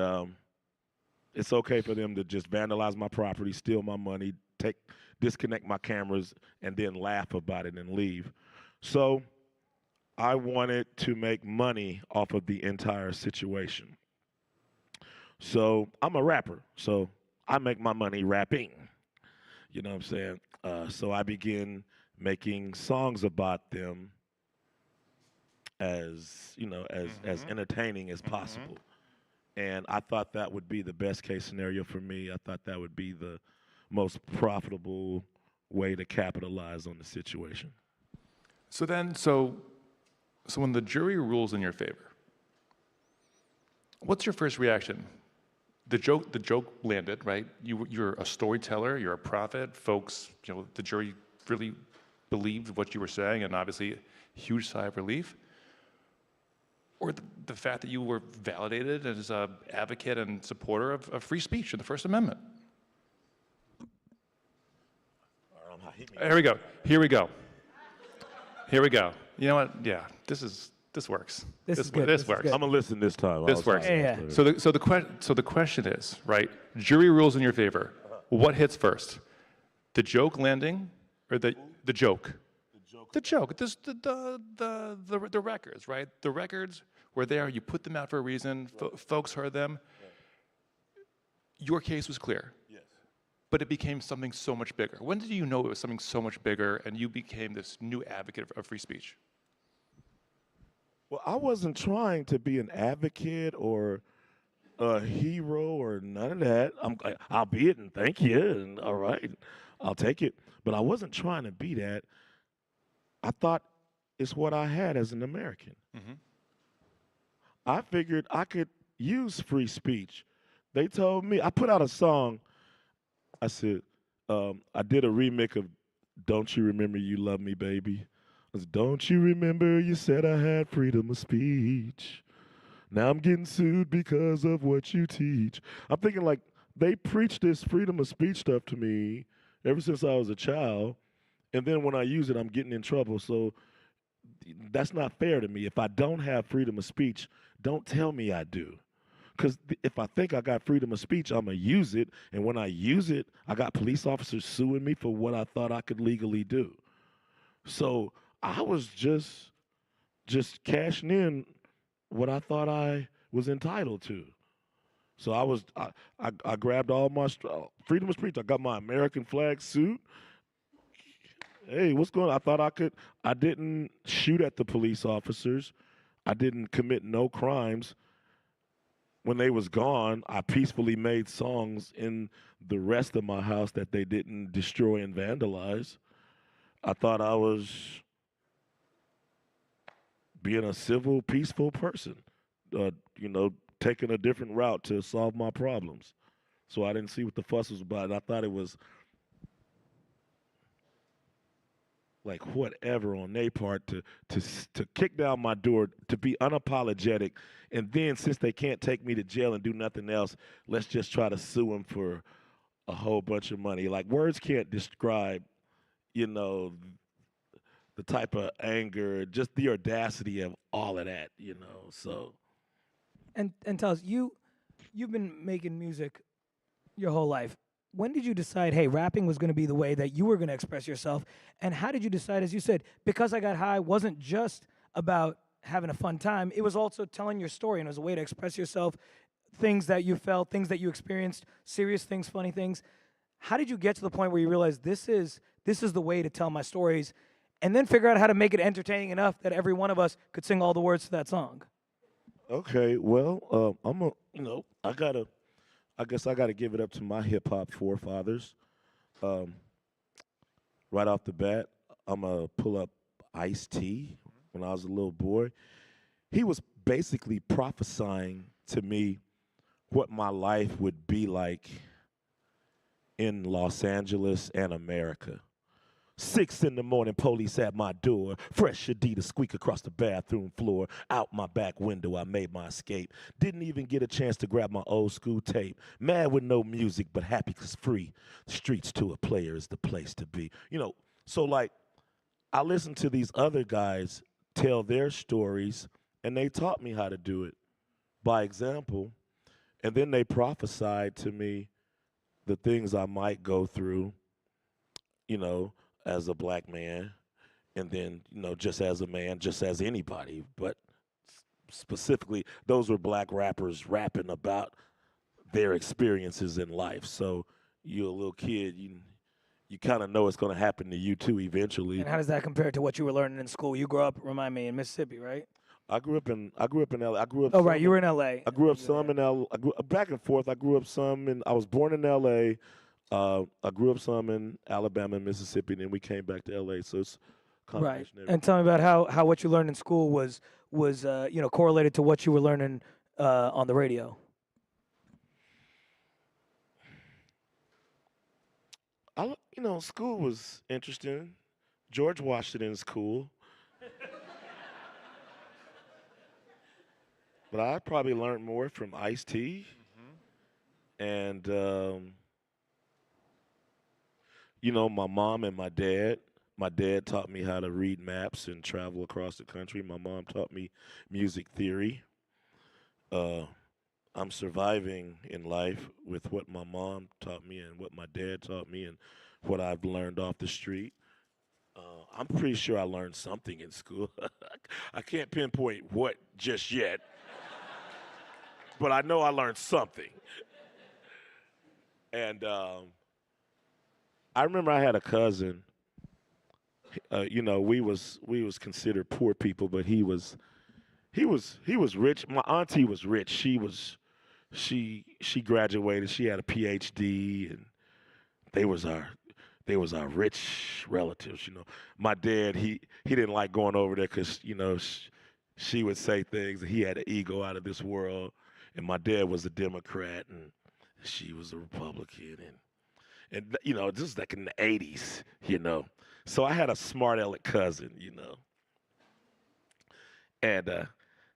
it's okay for them to just vandalize my property, steal my money, disconnect my cameras, and then laugh about it and leave. So I wanted to make money off of the entire situation. So I'm a rapper, so I make my money rapping. You know what I'm saying? So I began making songs about them as, as entertaining as possible. And I thought that would be the best case scenario for me. I thought that would be the most profitable way to capitalize on the situation. So when the jury rules in your favor, what's your first reaction? The joke landed, right? You're a storyteller, you're a prophet. Folks, the jury really believed what you were saying, and obviously a huge sigh of relief. Or the fact that you were validated as an advocate and supporter of free speech and the First Amendment. Here we go. You know what? Yeah, this works. This works. I'm gonna listen this time. This works. Yeah. So the question is, right? Jury rules in your favor. What hits first? The joke landing, or the joke? The joke. The records, right? The records were there. You put them out for a reason. Folks heard them. Your case was clear. Yes. But it became something so much bigger. When did you know it was something so much bigger, and you became this new advocate of free speech? Well, I wasn't trying to be an advocate or a hero or none of that. I'll be it and thank you, and all right, I'll take it. But I wasn't trying to be that. I thought it's what I had as an American. I figured I could use free speech. They told me, I put out a song. I said, I did a remix of Don't You Remember You Love Me, Baby? I said, don't you remember you said I had freedom of speech? Now I'm getting sued because of what you teach. I'm thinking like they preach this freedom of speech stuff to me ever since I was a child. And then when I use it, I'm getting in trouble. So that's not fair to me. If I don't have freedom of speech, don't tell me I do. Because if I think I got freedom of speech, I'm going to use it. And when I use it, I got police officers suing me for what I thought I could legally do. So I was just cashing in what I thought I was entitled to. So I grabbed all my freedom of speech. I got my American flag suit. Hey, what's going on? I thought I didn't shoot at the police officers. I didn't commit no crimes. When they was gone, I peacefully made songs in the rest of my house that they didn't destroy and vandalize. I thought I was being a civil, peaceful person, taking a different route to solve my problems. So I didn't see what the fuss was about. I thought it was like whatever on their part to kick down my door, to be unapologetic, and then since they can't take me to jail and do nothing else, let's just try to sue them for a whole bunch of money. Like words can't describe, the type of anger, just the audacity of all of that, so. And tell us, you've been making music your whole life. When did you decide, hey, rapping was going to be the way that you were going to express yourself? And how did you decide, as you said, Because I Got High wasn't just about having a fun time, it was also telling your story, and it was a way to express yourself things that you felt, things that you experienced, serious things, funny things. How did you get to the point where you realized this is the way to tell my stories, and then figure out how to make it entertaining enough that every one of us could sing all the words to that song? Okay, well, I guess I gotta give it up to my hip hop forefathers. Um, right off the bat, I'm gonna pull up Ice-T when I was a little boy. He was basically prophesying to me what my life would be like in Los Angeles and America. 6 in the morning, police at my door. Fresh Adidas squeak across the bathroom floor. Out my back window, I made my escape. Didn't even get a chance to grab my old school tape. Mad with no music, but happy 'cause free. The streets to a player is the place to be. So like, I listened to these other guys tell their stories, and they taught me how to do it by example. And then they prophesied to me the things I might go through, as a black man, and then, just as a man, just as anybody. But specifically, those were black rappers rapping about their experiences in life. So you're a little kid, you kind of know it's going to happen to you too eventually. And how does that compare to what you were learning in school? You grew up, remind me, in Mississippi, right? I grew up in LA. Oh, right, you were in LA. I grew up some in LA. Back and forth. I grew up I was born in LA. I grew up some in Alabama and Mississippi, and then we came back to LA. So it's a Right. combination of And tell me about how what you learned in school was correlated to what you were learning on the radio. School was interesting. George Washington's cool. But I probably learned more from Ice-T. And, my mom and my dad. My dad taught me how to read maps and travel across the country. My mom taught me music theory. I'm surviving in life with what my mom taught me and what my dad taught me and what I've learned off the street. I'm pretty sure I learned something in school. I can't pinpoint what just yet, but I know I learned something. And I remember I had a cousin. We was considered poor people, but he was rich. My auntie was rich. She graduated. She had a PhD, and they was our rich relatives. My dad, he didn't like going over there because she would say things, and he had an ego out of this world. And my dad was a Democrat, and she was a Republican, and this was like in the 80s. So I had a smart aleck cousin, and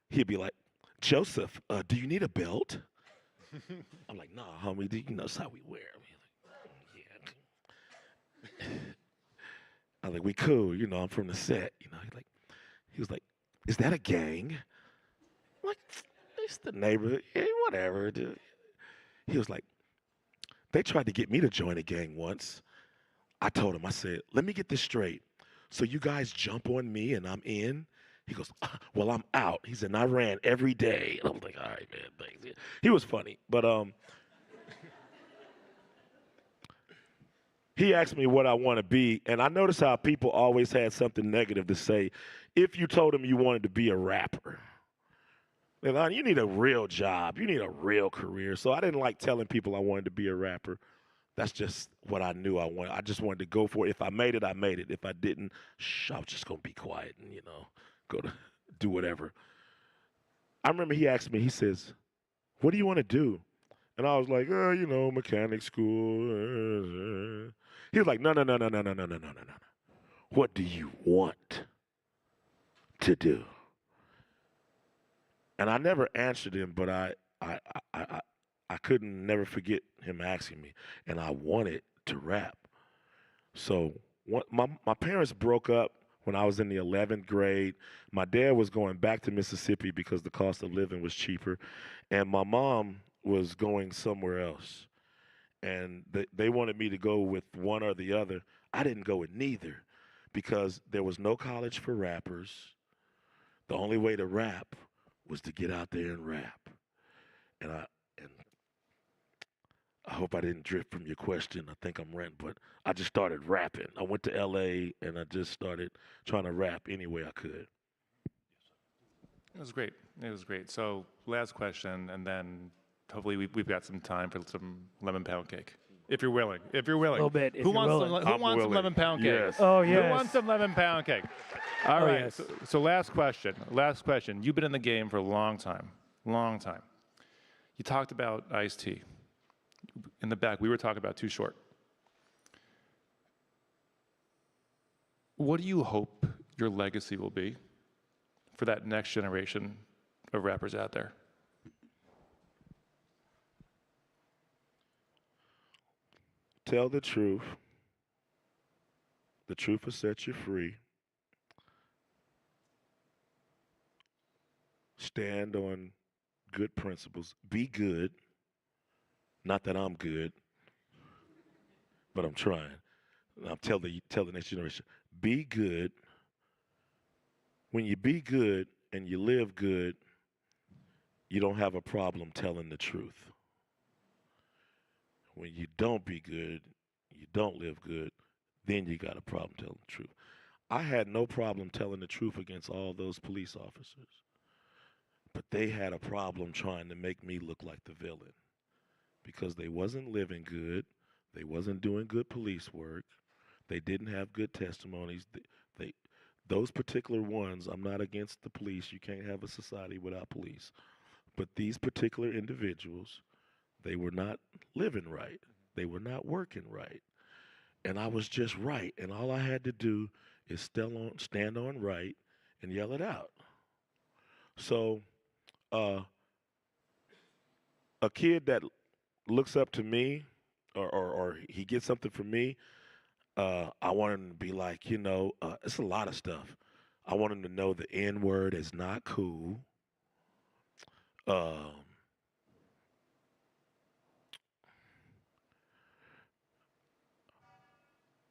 he'd be like, Joseph, do you need a belt? I'm like, nah, homie, that's how we wear them. Yeah. I'm like, we cool, I'm from the set. He was like, is that a gang? I'm like, it's the neighborhood. Yeah, whatever, dude. He was like, they tried to get me to join a gang once. I told him, I said, let me get this straight. So you guys jump on me and I'm in? He goes, well, I'm out. He said, and I ran every day. And I was like, all right, man, thanks. He was funny. But he asked me what I want to be, and I noticed how people always had something negative to say if you told them you wanted to be a rapper. You need a real job. You need a real career. So I didn't like telling people I wanted to be a rapper. That's just what I knew I wanted. I just wanted to go for it. If I made it, I made it. If I didn't, I was just going to be quiet and, go to do whatever. I remember he asked me, he says, what do you want to do? And I was like, mechanic school. He was like, no. What do you want to do? And I never answered him, but I couldn't never forget him asking me, and I wanted to rap. So my parents broke up when I was in the 11th grade. My dad was going back to Mississippi because the cost of living was cheaper, and my mom was going somewhere else. And they wanted me to go with one or the other. I didn't go with neither because there was no college for rappers. The only way to rap was to get out there and rap. And and I hope I didn't drift from your question. I think I'm ranting, but I just started rapping. I went to LA and I just started trying to rap any way I could. It was great. It was great. So last question, and then hopefully we've got some time for some lemon pound cake. If you're willing. If you're willing. A little bit, if Who you're wants willing. some, who wants some lemon pound cake? Yes. Oh, Who yes. wants some lemon pound cake? All Oh, right. yes. So last question. Last question. You've been in the game for a long time. Long time. You talked about iced tea. In the back, we were talking about Too Short. What do you hope your legacy will be for that next generation of rappers out there? Tell the truth. The truth will set you free. Stand on good principles. Be good. Not that I'm good, but I'm trying. I'll tell the next generation, be good. When you be good and you live good, you don't have a problem telling the truth. When you don't be good, you don't live good, then you got a problem telling the truth. I had no problem telling the truth against all those police officers, but they had a problem trying to make me look like the villain because they wasn't living good, they wasn't doing good police work, they didn't have good testimonies. Those particular ones, I'm not against the police. You can't have a society without police. But these particular individuals, they were not living right. They were not working right. And I was just right. And all I had to do is stand on right and yell it out. So a kid that looks up to me or he gets something from me, I want him to be like, it's a lot of stuff. I want him to know the N-word is not cool.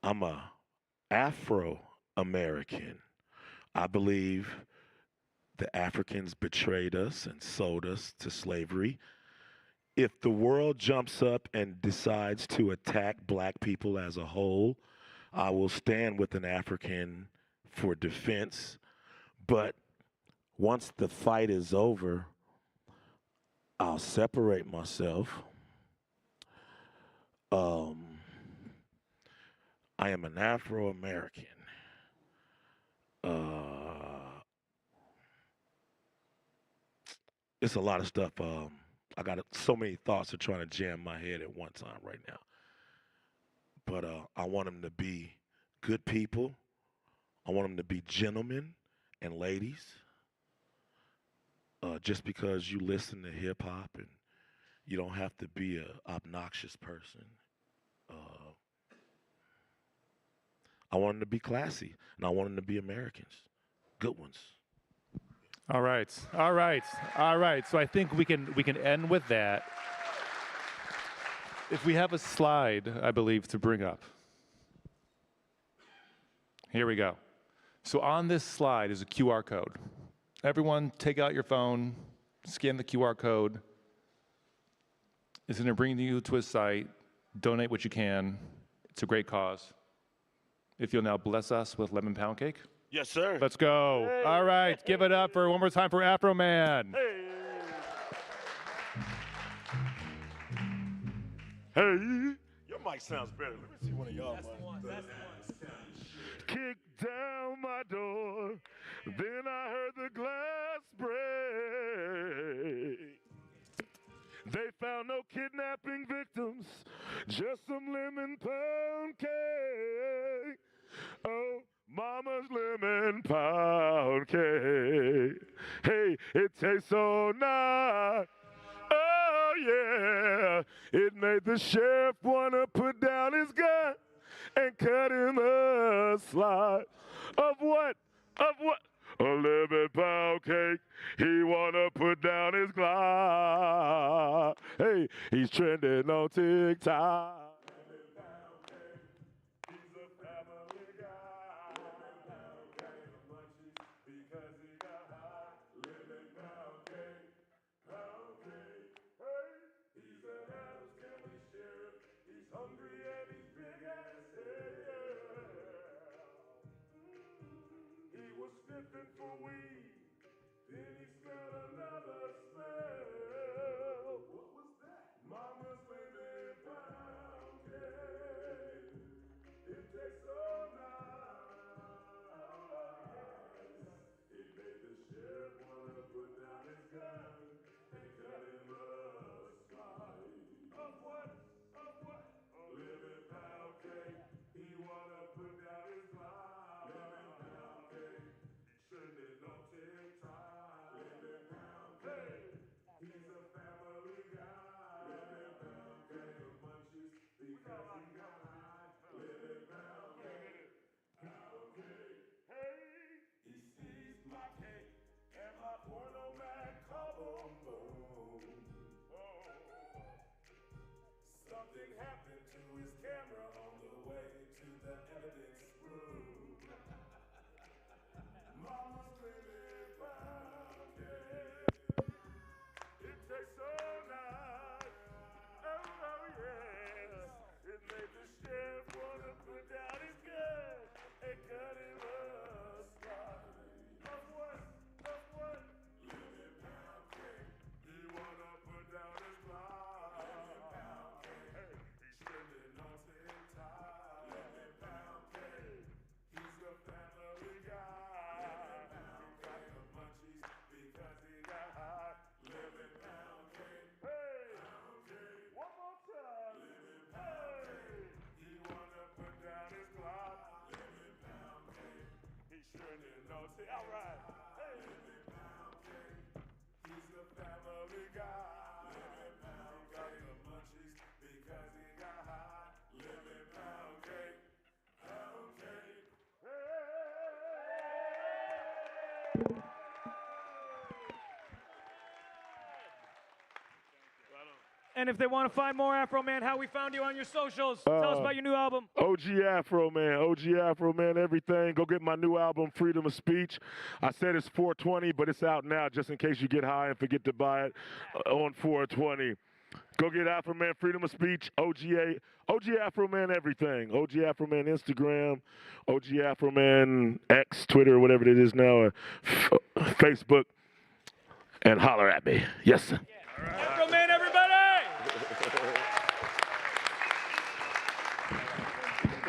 I'm a Afro-American. I believe the Africans betrayed us and sold us to slavery. If the world jumps up and decides to attack black people as a whole, I will stand with an African for defense. But once the fight is over, I'll separate myself. I am an Afro-American. It's a lot of stuff. I got so many thoughts of trying to jam my head at one time right now. But I want them to be good people. I want them to be gentlemen and ladies. Just because you listen to hip hop and you don't have to be an obnoxious person. I want them to be classy, and I want them to be Americans, good ones. All right, all right, all right. So I think we can end with that. If we have a slide, I believe, to bring up. Here we go. So on this slide is a QR code. Everyone take out your phone, scan the QR code. It's going to bring you to a site. Donate what you can. It's a great cause. If you'll now bless us with lemon pound cake. Yes, sir. Let's go. Hey. All right, give it up for one more time for Afroman. Hey, your mic sounds better. Let me see one of y'all. That's the one. That's the one. Kick down my door, then I heard the glass break. They found no kidnapping victims, just some lemon pound cake. Oh, mama's lemon pound cake. Hey, it tastes so nice. Oh, yeah. It made the sheriff want to put down his gun and cut him a slice. Of what? Of what? A lemon pound cake. He wanna put down his glass. Hey, he's trending on TikTok. Lemon pound cake. He's a family guy. Lemon pound cake. Munchies because he got high. Lemon pound cake. Pound cake. Hey. sniffing for weed. Then he smelled another smell. What was that? Mama's baby pound cake. It tastes so nice. It made the sheriff wanna put down his gun and cut him a slice. Of what? Of what? Living pound cake. He wanna put down his life. Living pound cake. Sending no TikTok. Living pound cake. He's a family guy. Living pound cake. The munchies because he got high. Living pound cake. Pound cake. Hey, he seized my cake and my porno man called boom. Oh. Something happened to his camera on the way to the evidence room. Mama's baby pound cake. It tastes so nice. Oh yes. It made the sheriff wanna put down his gun and cut him a slice. Of what? Of what? Living pound cake. He wanna put down his life. Living pound cake. Hey, he's trending on TikTok. Living pound cake. He's a family guy. Living pound cake. Got the munchies because he got high. Living pound cake. Hey, pound cake. One more time. Living pound cake. He wanna put down his clock. Living pound cake. He's trending on TikTok. All right. Hey, living pound cake. He's a family guy. Living pound cake. Got the munchies because he got high. Living pound cake. Pound cake. And if they want to find more Afroman, how we found you on your socials, tell us about your new album. OG Afroman, OG Afroman, everything. Go get my new album, Freedom of Speech. I said it's 420, but it's out now just in case you get high and forget to buy it on 420. Go get Afroman, Freedom of Speech, OG Afroman, everything. OG Afroman Instagram, OG Afroman X, Twitter, whatever it is now, Facebook, and holler at me. Yes, sir. Afroman, everybody! I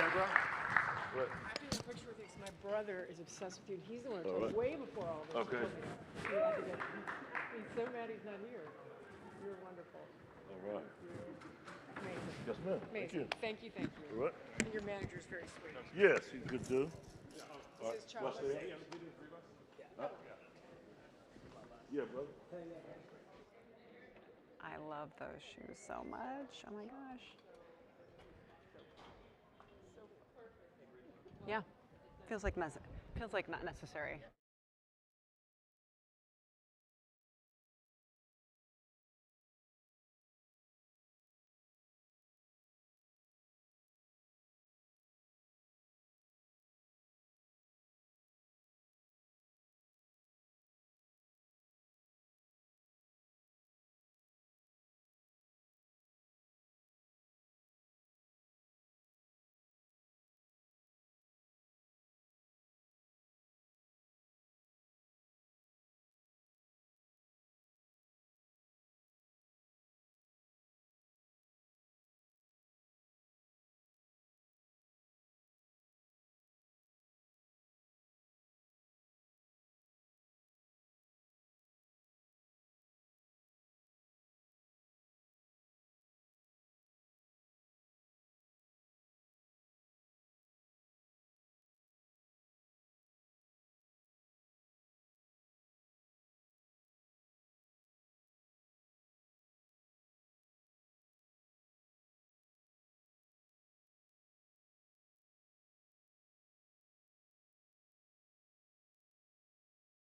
have a picture with you 'cause my brother is obsessed with you. He's the one who told me right. way before all this. Okay. He's so mad he's not here. You're wonderful. All right. You're amazing. Yes, ma'am. Amazing. Thank you. Thank you. All right. And your manager is very sweet. Yes, he's good too. This is Charles. Yeah, brother. I love those shoes so much. Oh my gosh. Yeah, feels like not necessary.